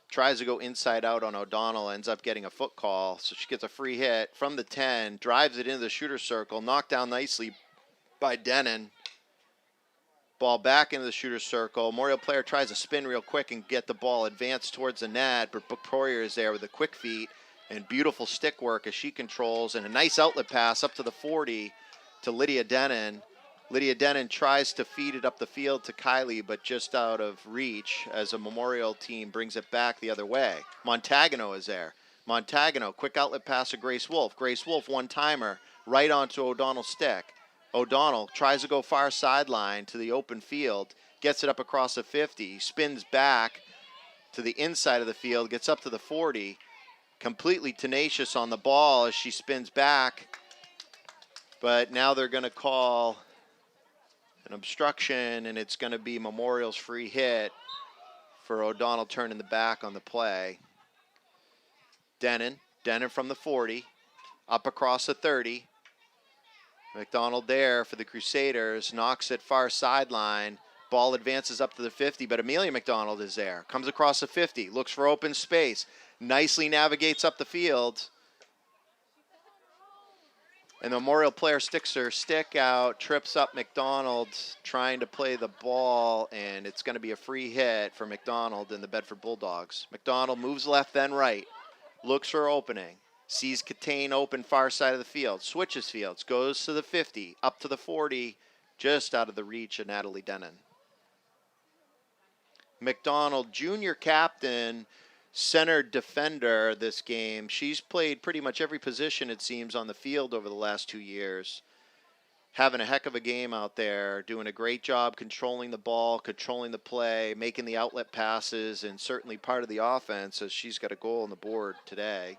Tries to go inside out on O'Donnell, ends up getting a foot call. So she gets a free hit from the 10, drives it into the shooter circle, knocked down nicely by Denon. Ball back into the shooter circle. Memorial player tries to spin real quick and get the ball advanced towards the net, but Poirier is there with a quick feet and beautiful stick work as she controls, and a nice outlet pass up to the 40 to Lydia Denon. Lydia Denon tries to feed it up the field to Kylie, but just out of reach as a Memorial team brings it back the other way. Montagano is there. Montagano, quick outlet pass to Grace Wolf. Grace Wolf, one-timer, right onto O'Donnell's stick. O'Donnell tries to go far sideline to the open field, gets it up across the 50, spins back to the inside of the field, gets up to the 40, completely tenacious on the ball as she spins back. But now they're going to call an obstruction, and it's going to be Memorial's free hit for O'Donnell turning the back on the play. Denon from the 40, up across the 30. McDonald there for the Crusaders, knocks it far sideline. Ball advances up to the 50, but Amelia McDonald is there. Comes across the 50, looks for open space, nicely navigates up the field. And the Memorial player sticks her stick out, trips up McDonald, trying to play the ball, and it's going to be a free hit for McDonald and the Bedford Bulldogs. McDonald moves left, then right, looks for opening, sees Catane open far side of the field, switches fields, goes to the 50, up to the 40, just out of the reach of Natalie Denon. McDonald, junior captain, center defender this game. She's played pretty much every position, it seems, on the field over the last 2 years. Having a heck of a game out there, doing a great job controlling the ball, controlling the play, making the outlet passes, and certainly part of the offense as she's got a goal on the board today.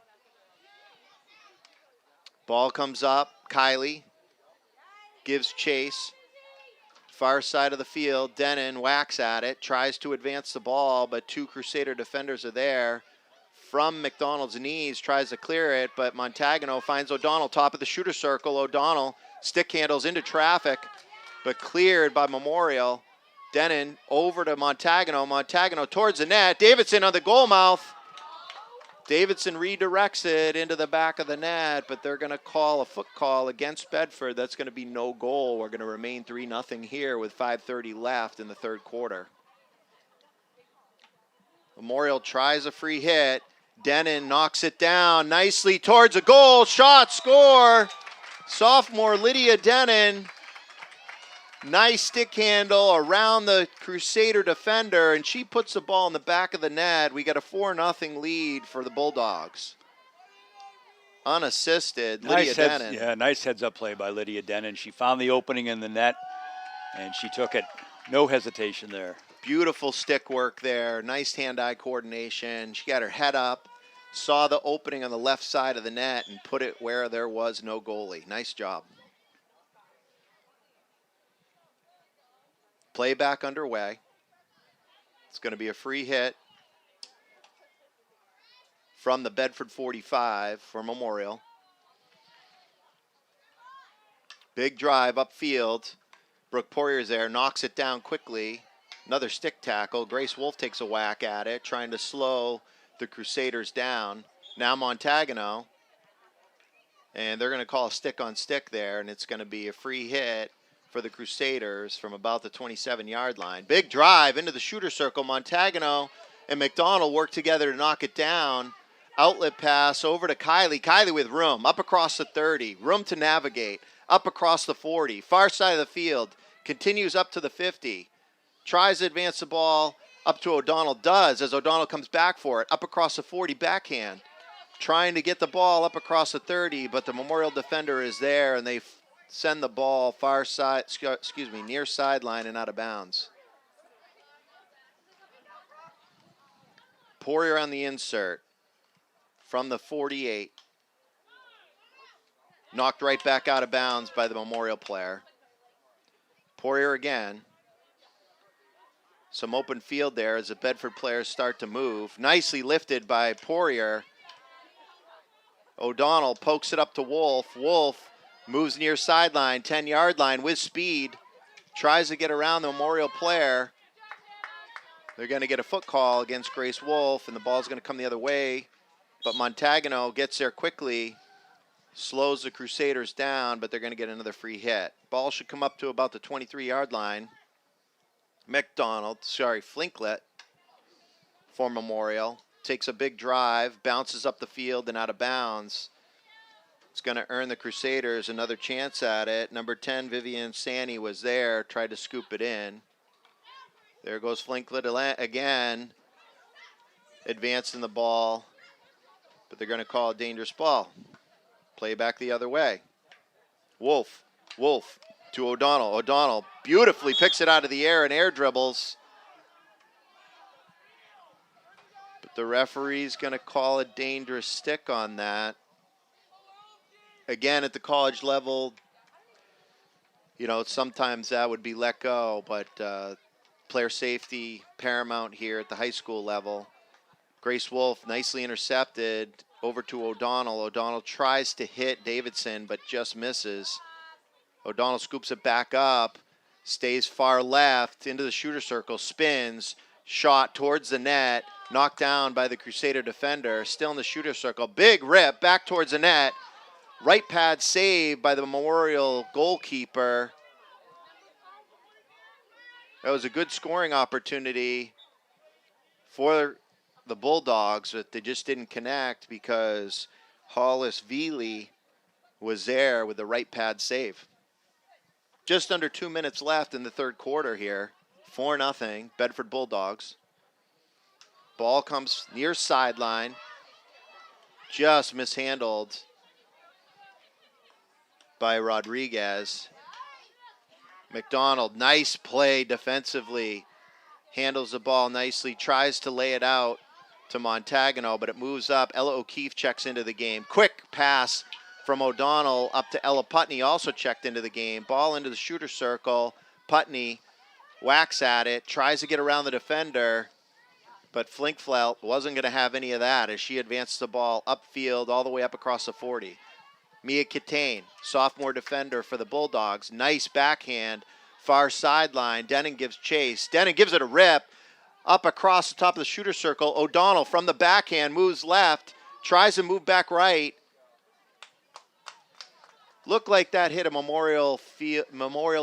Ball comes up, Kylie gives chase. Far side of the field, Denon whacks at it, tries to advance the ball, but 2 Crusader defenders are there. From McDonald's knees, tries to clear it, but Montagano finds O'Donnell, top of the shooter circle. O'Donnell stick handles into traffic, but cleared by Memorial. Denon over to Montagano. Montagano towards the net. Davidson on the goal mouth. Davidson redirects it into the back of the net, but they're going to call a foot call against Bedford. That's going to be no goal. We're going to remain 3-0 here with 5:30 left in the third quarter. Memorial tries a free hit. Denon knocks it down nicely towards a goal. Shot, score. Sophomore Lydia Denon. Nice stick handle around the Crusader defender, and she puts the ball in the back of the net. We got a 4-0 lead for the Bulldogs. Unassisted, Lydia Denon. Nice heads-up play by Lydia Denon. She found the opening in the net, and she took it. No hesitation there. Beautiful stick work there. Nice hand-eye coordination. She got her head up, saw the opening on the left side of the net, and put it where there was no goalie. Nice job. Playback underway. It's going to be a free hit from the Bedford 45 for Memorial. Big drive upfield. Brooke Poirier's there, knocks it down quickly. Another stick tackle. Grace Wolf takes a whack at it, trying to slow the Crusaders down. Now Montagano. And they're going to call a stick on stick there, and it's going to be a free hit for the Crusaders from about the 27-yard line. Big drive into the shooter circle. Montagano and McDonald work together to knock it down. Outlet pass over to Kylie. Kylie with room. Up across the 30. Room to navigate. Up across the 40. Far side of the field. Continues up to the 50. Tries to advance the ball up to O'Donnell. Does as O'Donnell comes back for it. Up across the 40. Backhand. Trying to get the ball up across the 30, but the Memorial defender is there, and they send the ball far side, near sideline and out of bounds. Poirier on the insert from the 48. Knocked right back out of bounds by the Memorial player. Poirier again. Some open field there as the Bedford players start to move. Nicely lifted by Poirier. O'Donnell pokes it up to Wolf. Wolf moves near sideline, 10-yard line with speed. Tries to get around the Memorial player. They're going to get a foot call against Grace Wolf, and the ball's going to come the other way. But Montagano gets there quickly, slows the Crusaders down, but they're going to get another free hit. Ball should come up to about the 23-yard line. Flinklet for Memorial. Takes a big drive, bounces up the field and out of bounds. It's going to earn the Crusaders another chance at it. Number 10, Vivian Sani was there, tried to scoop it in. There goes Flinklet again, advancing the ball, but they're going to call a dangerous ball. Play back the other way. Wolf to O'Donnell. O'Donnell beautifully picks it out of the air and air dribbles. But the referee's going to call a dangerous stick on that. Again, at the college level, sometimes that would be let go, but player safety paramount here at the high school level. Grace Wolf nicely intercepted over to O'Donnell. O'Donnell tries to hit Davidson, but just misses. O'Donnell scoops it back up, stays far left into the shooter circle, spins, shot towards the net, knocked down by the Crusader defender, still in the shooter circle. Big rip back towards the net. Right pad save by the Memorial goalkeeper. That was a good scoring opportunity for the Bulldogs, but they just didn't connect because Hollis Veely was there with the right pad save. Just under 2 minutes left in the third quarter here. 4-0, Bedford Bulldogs. Ball comes near sideline. Just mishandled by Rodriguez. McDonald, nice play defensively. Handles the ball nicely, tries to lay it out to Montagano, but it moves up. Ella O'Keefe checks into the game. Quick pass from O'Donnell up to Ella Putney, also checked into the game. Ball into the shooter circle. Putney whacks at it, tries to get around the defender, but Flinkfelt wasn't going to have any of that as she advanced the ball upfield all the way up across the 40. Mia Catane, sophomore defender for the Bulldogs. Nice backhand, far sideline. Denon gives chase. Denon gives it a rip. up across the top of the shooter circle. O'Donnell from the backhand moves left, tries to move back right. Looked like that hit a Memorial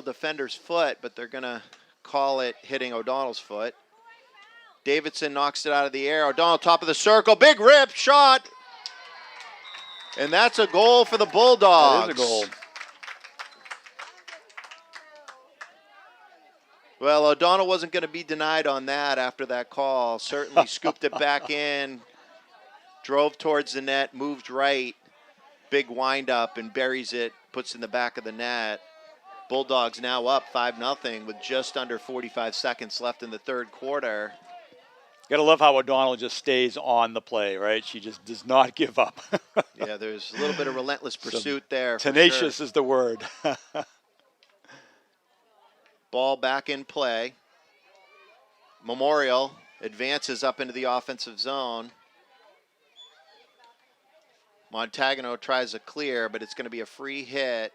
defender's foot, but they're going to call it hitting O'Donnell's foot. Davidson knocks it out of the air. O'Donnell, top of the circle. Big rip shot. And that's a goal for the Bulldogs. That is a goal. Well, O'Donnell wasn't going to be denied on that after that call. Certainly scooped it back in, drove towards the net, moved right. Big windup and buries it, puts it in the back of the net. Bulldogs now up 5-0 with just under 45 seconds left in the third quarter. You gotta love how O'Donnell just stays on the play, right? She just does not give up. Yeah, there's a little bit of relentless pursuit there. Tenacious is the word. Ball back in play. Memorial advances up into the offensive zone. Montagano tries a clear, but it's going to be a free hit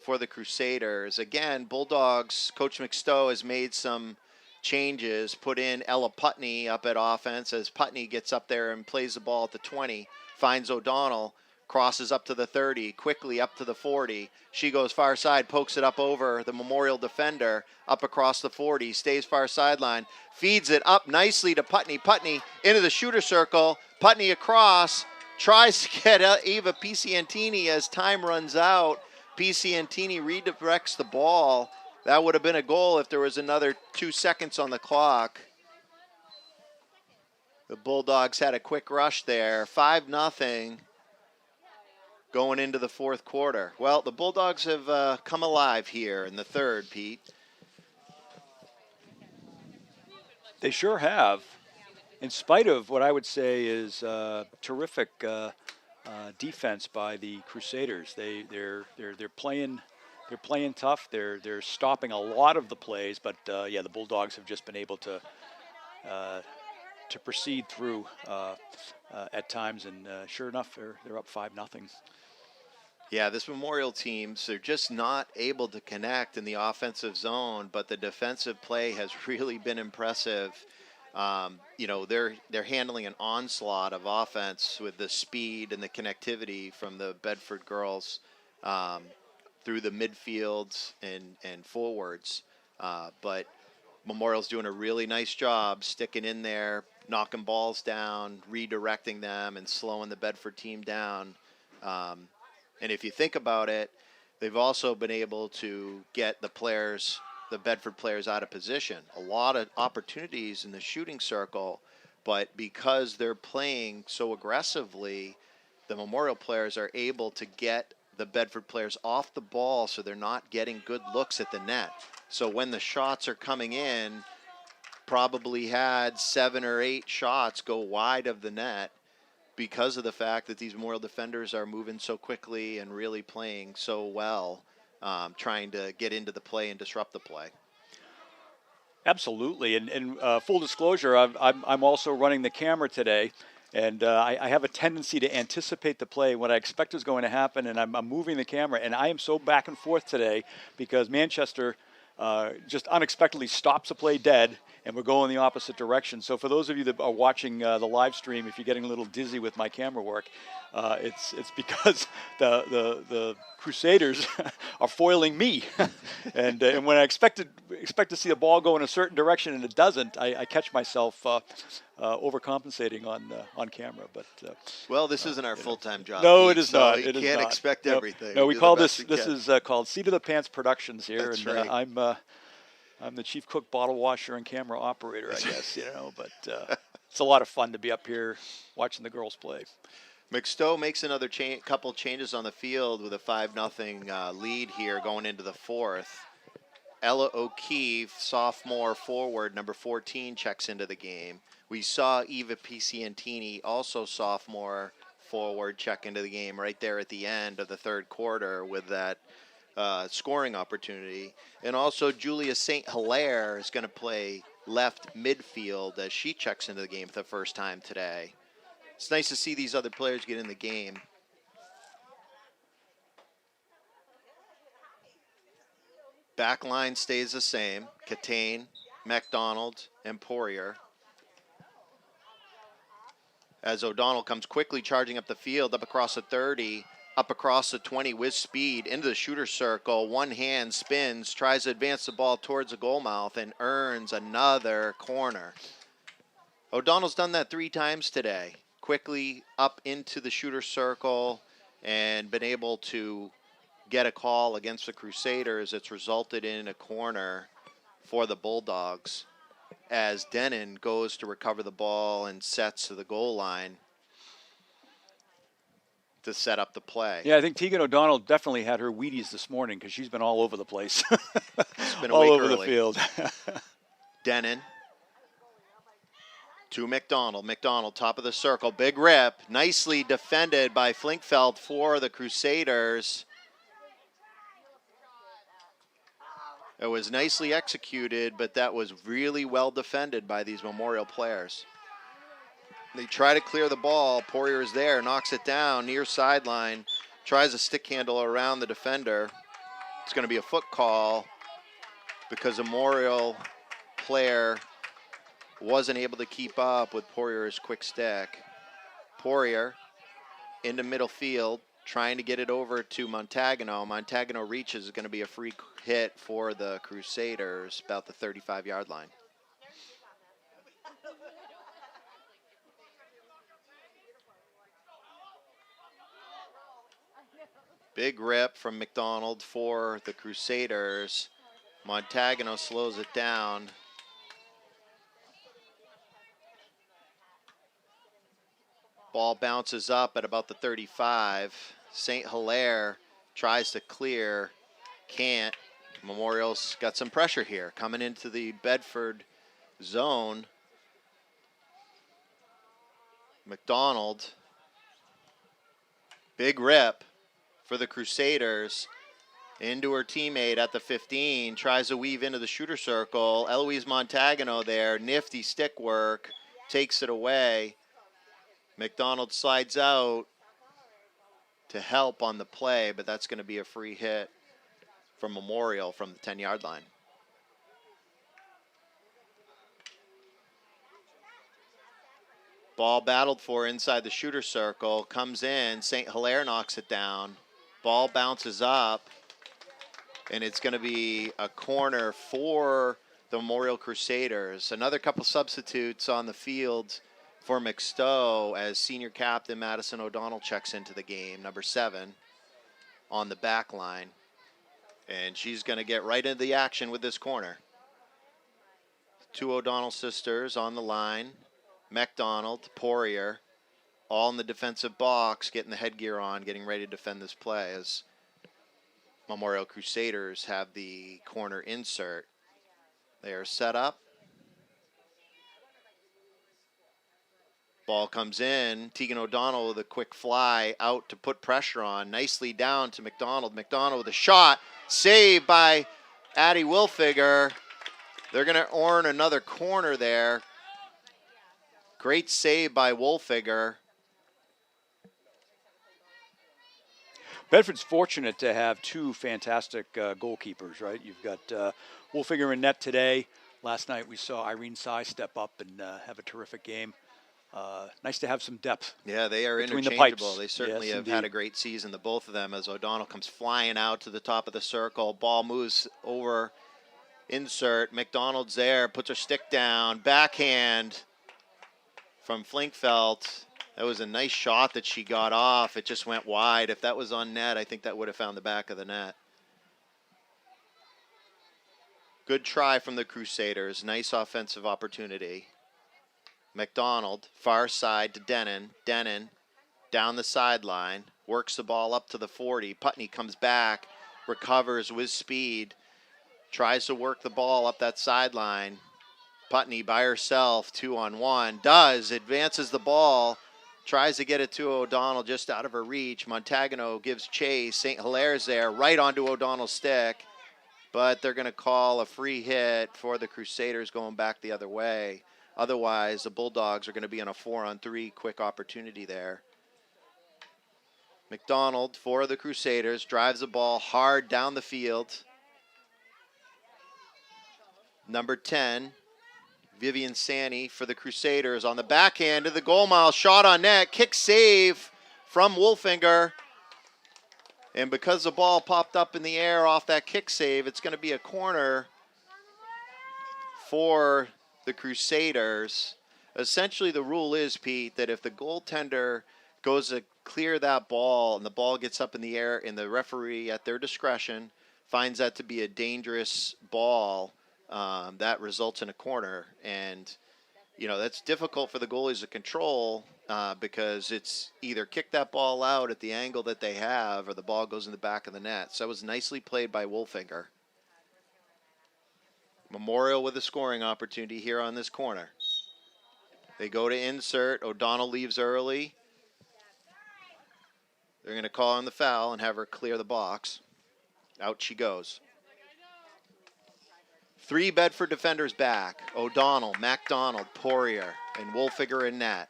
for the Crusaders. Again, Bulldogs, Coach McStowe has made some changes, put in Ella Putney up at offense as Putney gets up there and plays the ball at the 20, finds O'Donnell, crosses up to the 30, quickly up to the 40. She goes far side, pokes it up over the Memorial defender, up across the 40, stays far sideline, feeds it up nicely to Putney. Putney into the shooter circle, Putney across, tries to get Eva Piciantini as time runs out. Piciantini redirects the ball. That would have been a goal if there was another 2 seconds on the clock. The Bulldogs had a quick rush there, 5-0. Going into the fourth quarter. Well, the Bulldogs have come alive here in the third, Pete. They sure have. In spite of what I would say is terrific defense by the Crusaders, they're playing tough. They're stopping a lot of the plays, but yeah, the Bulldogs have just been able to proceed through at times, and sure enough, they're up 5-0. Yeah, this Memorial teams, they're just not able to connect in the offensive zone, but the defensive play has really been impressive. You know, they're handling an onslaught of offense with the speed and the connectivity from the Bedford girls through the midfields and forwards. But Memorial's doing a really nice job sticking in there, knocking balls down, redirecting them, and slowing the Bedford team down. And if you think about it, they've also been able to get the Bedford players out of position. A lot of opportunities in the shooting circle, but because they're playing so aggressively, the Memorial players are able to get the Bedford players off the ball so they're not getting good looks at the net. So when the shots are coming in, probably had 7 or 8 shots go wide of the net, because of the fact that these Memorial defenders are moving so quickly and really playing so well, trying to get into the play and disrupt the play. Absolutely, and full disclosure, I'm also running the camera today, and I have a tendency to anticipate the play, what I expect is going to happen, and I'm moving the camera, and I am so back and forth today because Manchester just unexpectedly stops the play dead, and we're going the opposite direction. So for those of you that are watching the live stream, if you're getting a little dizzy with my camera work, it's because the Crusaders are foiling me, and when I expect to see the ball go in a certain direction and it doesn't, I catch myself overcompensating on camera. But well, this isn't our full-time job. No, Pete, it is so not. You it is can't not. expect everything. No, we call this is called Seat of the Pants Productions here, That's and right. I'm the chief cook, bottle washer, and camera operator, I guess, but it's a lot of fun to be up here watching the girls play. McStowe makes another couple changes on the field with a 5-0 lead here going into the fourth. Ella O'Keefe, sophomore forward, number 14, checks into the game. We saw Eva Piciantini, also sophomore forward, check into the game right there at the end of the third quarter with that scoring opportunity. And also Julia St. Hilaire is going to play left midfield as she checks into the game for the first time today. It's nice to see these other players get in the game. Back line stays the same. Catane, McDonald, and Poirier. as O'Donnell comes quickly charging up the field, up across the 30, up across the 20 with speed, into the shooter circle. One hand spins, tries to advance the ball towards the goal mouth, and earns another corner. O'Donnell's done that 3 times today. Quickly up into the shooter circle and been able to get a call against the Crusaders. It's resulted in a corner for the Bulldogs as Denon goes to recover the ball and sets to the goal line to set up the play. Yeah, I think Tegan O'Donnell definitely had her Wheaties this morning because she's been all over the place. She's been all awake over early. the field. Denon to McDonald. McDonald, top of the circle. Big rip. Nicely defended by Flinkfeld for the Crusaders. It was nicely executed, but that was really well defended by these Memorial players. They try to clear the ball. Poirier is there, knocks it down, near sideline, tries a stick handle around the defender. It's going to be a foot call because a Memorial player wasn't able to keep up with Poirier's quick stick. Poirier into middle field, trying to get it over to Montagano. Montagano reaches, is going to be a free hit for the Crusaders, about the 35-yard line. Big rip from McDonald for the Crusaders. Montagano slows it down. Ball bounces up at about the 35. St. Hilaire tries to clear, can't. Memorial's got some pressure here coming into the Bedford zone. McDonald, big rip for the Crusaders. Into her teammate at the 15, tries to weave into the shooter circle. Eloise Montagano there, nifty stick work, takes it away. McDonald slides out to help on the play, but that's going to be a free hit from Memorial from the 10-yard line. Ball battled for inside the shooter circle, comes in, St. Hilaire knocks it down. Ball bounces up, and it's going to be a corner for the Memorial Crusaders. Another couple substitutes on the field for McStowe as senior captain Madison O'Donnell checks into the game, number 7 on the back line. And she's going to get right into the action with this corner. 2 O'Donnell sisters on the line. McDonald, Poirier, all in the defensive box, getting the headgear on, getting ready to defend this play as Memorial Crusaders have the corner insert. They are set up. Ball comes in. Tegan O'Donnell with a quick fly out to put pressure on. Nicely down to McDonald. McDonald with a shot. Saved by Addie Wilfiger. They're going to earn another corner there. Great save by Wolfiger. Bedford's fortunate to have 2 fantastic goalkeepers, right? You've got Wolfiger in net today. Last night we saw Irene Sy step up and have a terrific game. Nice to have some depth. Yeah, they are between interchangeable. the pipes. They certainly Yes, have indeed. had a great season, the both of them, as O'Donnell comes flying out to the top of the circle. Ball moves over, insert. McDonald's there, puts her stick down. Backhand from Flinkfeld. That was a nice shot that she got off. It just went wide. If that was on net, I think that would have found the back of the net. Good try from the Crusaders. Nice offensive opportunity. McDonald, far side to Denon. Denon down the sideline, works the ball up to the 40. Putney comes back, recovers with speed, tries to work the ball up that sideline. Putney by herself, 2-on-1, does, advances the ball, tries to get it to O'Donnell just out of her reach. Montagano gives chase. St. Hilaire's there, right onto O'Donnell's stick, but they're going to call a free hit for the Crusaders going back the other way. Otherwise, the Bulldogs are going to be on a 4-on-3 quick opportunity there. McDonald for the Crusaders drives the ball hard down the field. Number 10, Vivian Sani for the Crusaders on the backhand to the goal mile, shot on net, kick save from Wolfinger. And because the ball popped up in the air off that kick save, it's going to be a corner for the Crusaders. Essentially, the rule is, Pete, that if the goaltender goes to clear that ball and the ball gets up in the air and the referee at their discretion finds that to be a dangerous ball, that results in a corner. And, that's difficult for the goalies to control because it's either kick that ball out at the angle that they have or the ball goes in the back of the net. So that was nicely played by Wolfinger. Memorial with a scoring opportunity here on this corner. They go to insert. O'Donnell leaves early. They're going to call on the foul and have her clear the box. Out she goes. 3 Bedford defenders back. O'Donnell, MacDonald, Poirier, and Wolfinger in net.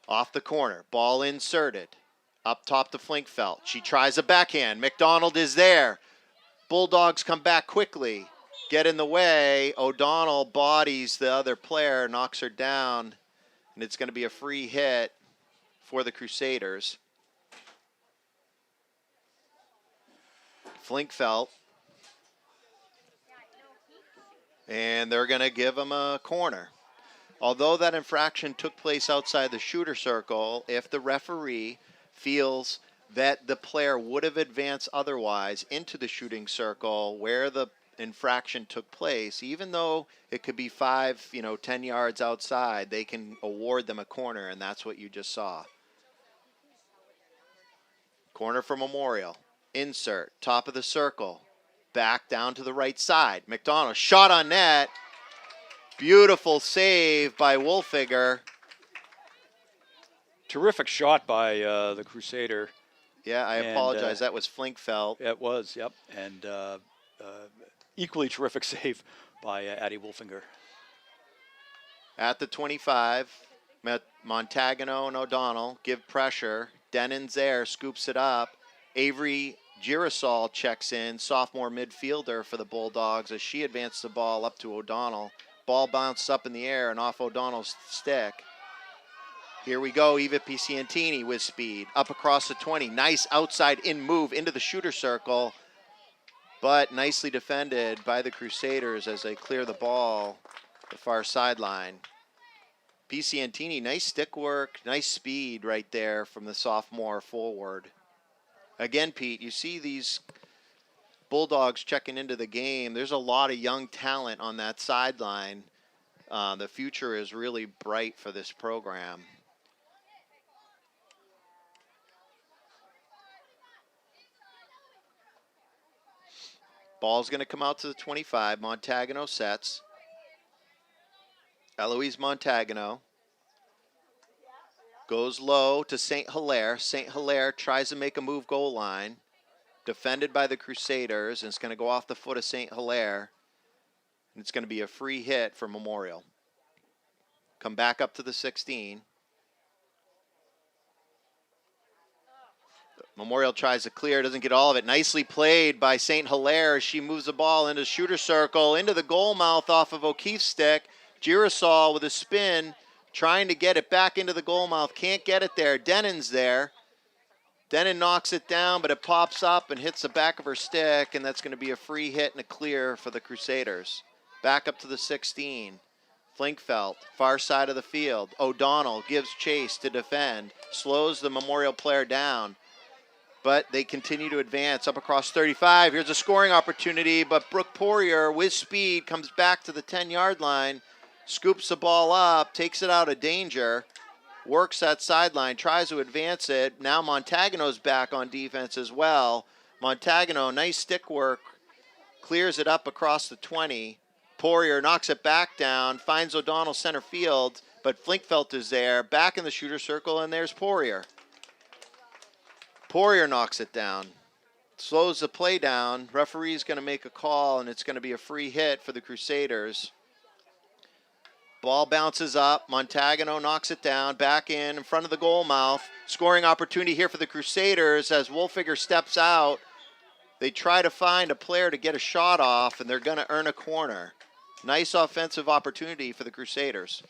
Off the corner. Ball inserted. Up top to Flinkfeld. She tries a backhand. MacDonald is there. Bulldogs come back quickly. Get in the way. O'Donnell bodies the other player, knocks her down, and it's going to be a free hit for the Crusaders. Flinkfeld. And they're going to give him a corner. Although that infraction took place outside the shooter circle, if the referee feels that the player would have advanced otherwise into the shooting circle where the infraction took place, even though it could be 5, 10 yards outside, they can award them a corner, and that's what you just saw. Corner for Memorial. Insert. Top of the circle. Back down to the right side. McDonald. Shot on net. Beautiful save by Wolfinger. Terrific shot by the Crusader. Yeah, I apologize. That was Flinkfeld. It was, yep. And equally terrific save by Addie Wolfinger. At the 25, Montagano and O'Donnell give pressure. Denon's there, scoops it up. Avery Girasol checks in, sophomore midfielder for the Bulldogs, as she advanced the ball up to O'Donnell. Ball bounced up in the air and off O'Donnell's stick. Here we go, Eva Piscientini with speed. Up across the 20. Nice outside in move into the shooter circle, but nicely defended by the Crusaders as they clear the ball the far sideline. Piscientini, nice stick work, nice speed right there from the sophomore forward. Again, Pete, you see these Bulldogs checking into the game. There's a lot of young talent on that sideline. The future is really bright for this program. Ball's going to come out to the 25. Montagano sets. Eloise Montagano goes low to St. Hilaire. St. Hilaire tries to make a move goal line. Defended by the Crusaders, and it's going to go off the foot of St. Hilaire. And it's going to be a free hit for Memorial. Come back up to the 16. Memorial tries to clear, doesn't get all of it. Nicely played by St. Hilaire. She moves the ball into the shooter circle, into the goal mouth off of O'Keefe's stick. Girasol with a spin, trying to get it back into the goal mouth. Can't get it there. Denon's there. Denon knocks it down, but it pops up and hits the back of her stick, and that's going to be a free hit and a clear for the Crusaders. Back up to the 16. Flinkfeld, far side of the field. O'Donnell gives chase to defend, slows the Memorial player down, but they continue to advance up across 35. Here's a scoring opportunity, but Brooke Poirier with speed comes back to the 10-yard line, scoops the ball up, takes it out of danger, works that sideline, tries to advance it. Now Montagano's back on defense as well. Montagano, nice stick work, clears it up across the 20. Poirier knocks it back down, finds O'Donnell center field, but Flinkfeld is there, back in the shooter circle, and there's Poirier. Poirier knocks it down, slows the play down. Referee's going to make a call, and it's going to be a free hit for the Crusaders. Ball bounces up. Montagano knocks it down. Back in front of the goal mouth. Scoring opportunity here for the Crusaders as Wolfinger steps out. They try to find a player to get a shot off, and they're going to earn a corner. Nice offensive opportunity for the Crusaders.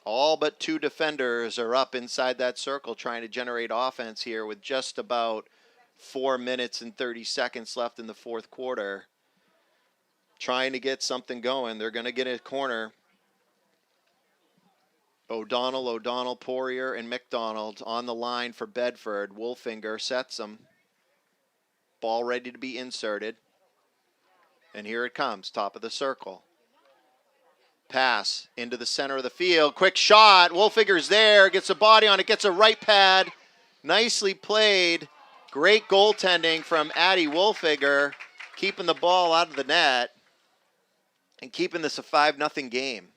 All but 2 defenders are up inside that circle trying to generate offense here with just about 4 minutes and 30 seconds left in the fourth quarter. Trying to get something going. They're going to get a corner. O'Donnell, Poirier, and McDonald on the line for Bedford. Wolfinger sets them. Ball ready to be inserted. And here it comes, top of the circle. Pass into the center of the field. Quick shot. Wolfinger's there. Gets a body on it. Gets a right pad. Nicely played. Great goaltending from Addie Wolfinger. Keeping the ball out of the net. And keeping this a 5-0 game.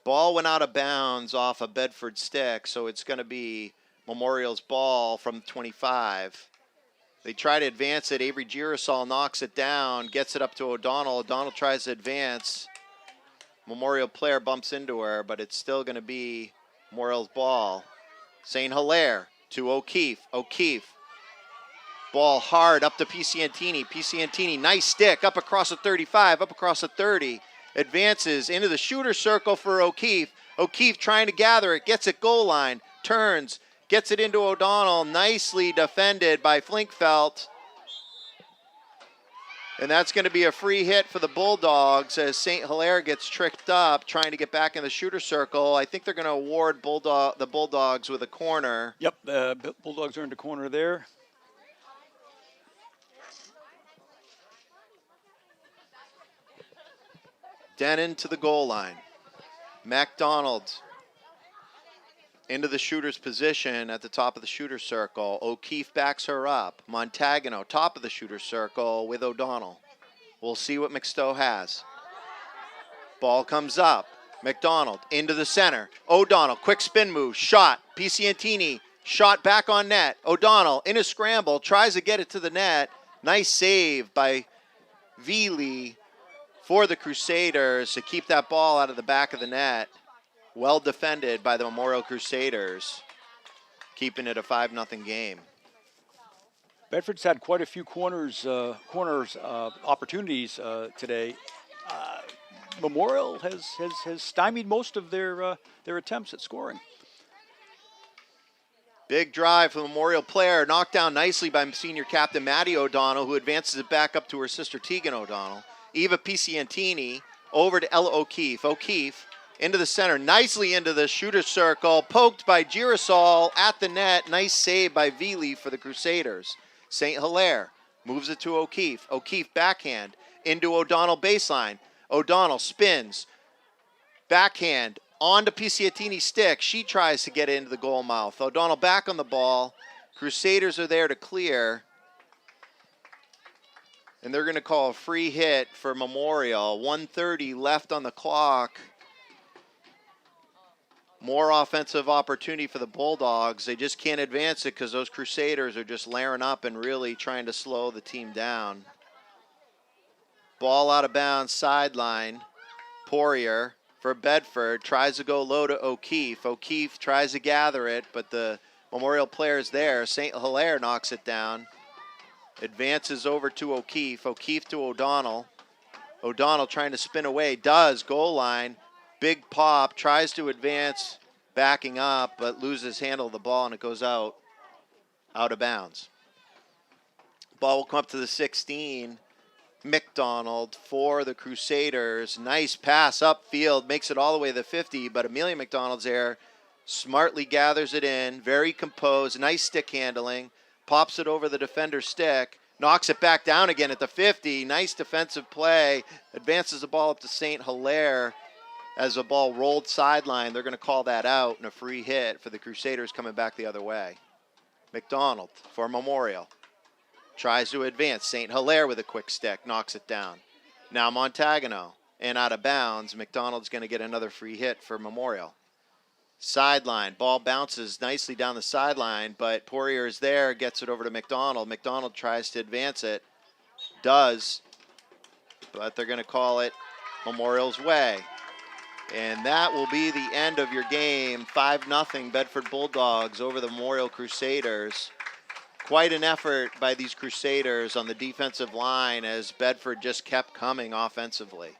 Ball went out of bounds off a Bedford stick, so it's going to be Memorial's ball from 25. They try to advance it. Avery Girasol knocks it down, gets it up to O'Donnell. O'Donnell tries to advance. Memorial player bumps into her, but it's still going to be Memorial's ball. St. Hilaire to O'Keefe. O'Keefe. Ball hard up to Pisciantini. Pisciantini, nice stick, up across the 35, up across the 30. Advances into the shooter circle for O'Keefe. O'Keefe trying to gather it, gets it goal line, turns, gets it into O'Donnell. Nicely defended by Flinkfelt. And that's going to be a free hit for the Bulldogs as St. Hilaire gets tricked up trying to get back in the shooter circle. I think they're going to award the Bulldogs with a corner. Yep, the Bulldogs earned a corner there. Denon to the goal line. MacDonald into the shooter's position at the top of the shooter circle. O'Keefe backs her up. Montagano, top of the shooter circle with O'Donnell. We'll see what McStowe has. Ball comes up. McDonald into the center. O'Donnell, quick spin move, shot. Pisciantini, shot back on net. O'Donnell in a scramble, tries to get it to the net. Nice save by Veely for the Crusaders to keep that ball out of the back of the net. Well defended by the Memorial Crusaders, keeping it a 5-0 game. Bedford's had quite a few corners opportunities today. Memorial has stymied most of their attempts at scoring. Big drive from the Memorial player, knocked down nicely by senior captain Maddie O'Donnell, who advances it back up to her sister Tegan O'Donnell. Eva Pisciantini over to Ella O'Keefe. O'Keefe into the center, nicely into the shooter circle, poked by Girasol at the net. Nice save by Veely for the Crusaders. St. Hilaire moves it to O'Keefe. O'Keefe backhand into O'Donnell baseline. O'Donnell spins, backhand onto Pisciantini's stick. She tries to get into the goal mouth. O'Donnell back on the ball. Crusaders are there to clear. And they're going to call a free hit for Memorial. 1:30 left on the clock. More offensive opportunity for the Bulldogs. They just can't advance it because those Crusaders are just layering up and really trying to slow the team down. Ball out of bounds, sideline. Poirier for Bedford tries to go low to O'Keefe. O'Keefe tries to gather it, but the Memorial player's there. St. Hilaire knocks it down. Advances over to O'Keefe. O'Keefe to O'Donnell. O'Donnell trying to spin away. Does. Goal line. Big pop. Tries to advance. Backing up, but loses handle of the ball, and it goes out of bounds. Ball will come up to the 16. McDonald for the Crusaders. Nice pass upfield. Makes it all the way to the 50, but Amelia McDonald's there. Smartly gathers it in. Very composed. Nice stick handling. Pops it over the defender's stick, knocks it back down again at the 50. Nice defensive play. Advances the ball up to St. Hilaire as the ball rolled sideline. They're going to call that out and a free hit for the Crusaders coming back the other way. McDonald for Memorial. Tries to advance. St. Hilaire with a quick stick, knocks it down. Now Montagano and out of bounds. McDonald's going to get another free hit for Memorial. Sideline, ball bounces nicely down the sideline, but Poirier is there, gets it over to McDonald. McDonald tries to advance it, does, but they're going to call it Memorial's way. And that will be the end of your game. 5-0 Bedford Bulldogs over the Memorial Crusaders. Quite an effort by these Crusaders on the defensive line as Bedford just kept coming offensively.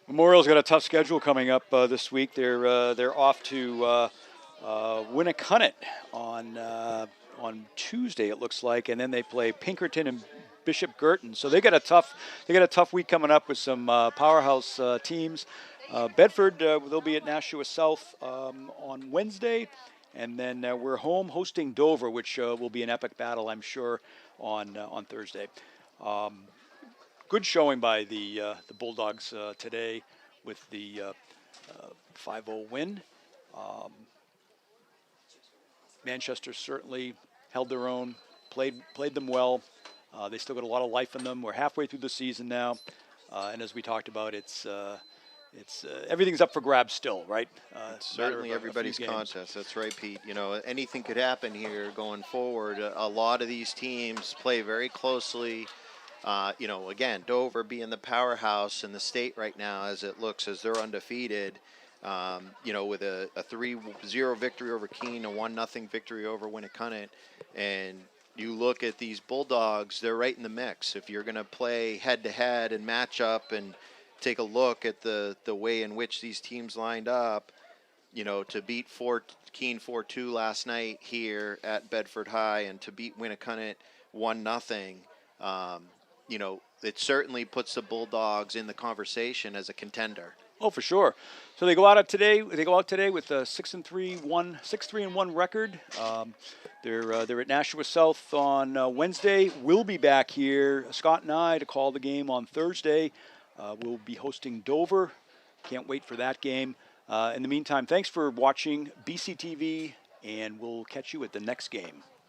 Memorial's got a tough schedule coming up this week. They're off to Winnicunnet on Tuesday, it looks like, and then they play Pinkerton and Bishop Girton. So they got a tough week coming up with some powerhouse teams. Bedford, they'll be at Nashua South on Wednesday, and then we're home hosting Dover, which will be an epic battle, I'm sure, on Thursday. Good showing by the Bulldogs today with the 5-0 win. Manchester certainly held their own, played them well. They still got a lot of life in them. We're halfway through the season now, and as we talked about, it's everything's up for grabs still, right? Certainly everybody's contest. That's right, Pete. You know, anything could happen here going forward. A lot of these teams play very closely. You know, again, Dover being the powerhouse in the state right now as it looks, as they're undefeated. You know, with a 3-0 victory over Keene, a 1-0 victory over Winnicunnet. And you look at these Bulldogs, they're right in the mix. If you're going to play head-to-head and match up and take a look at the way in which these teams lined up, you know, to beat Keene 4-2 last night here at Bedford High and to beat Winnicunnet 1-0, you know, it certainly puts the Bulldogs in the conversation as a contender. Oh, for sure. So they go out today. They go out today with a 6-3-1 record. They're at Nashua South on Wednesday. We'll be back here, Scott and I, to call the game on Thursday. We'll be hosting Dover. Can't wait for that game. In the meantime, thanks for watching BCTV, and we'll catch you at the next game.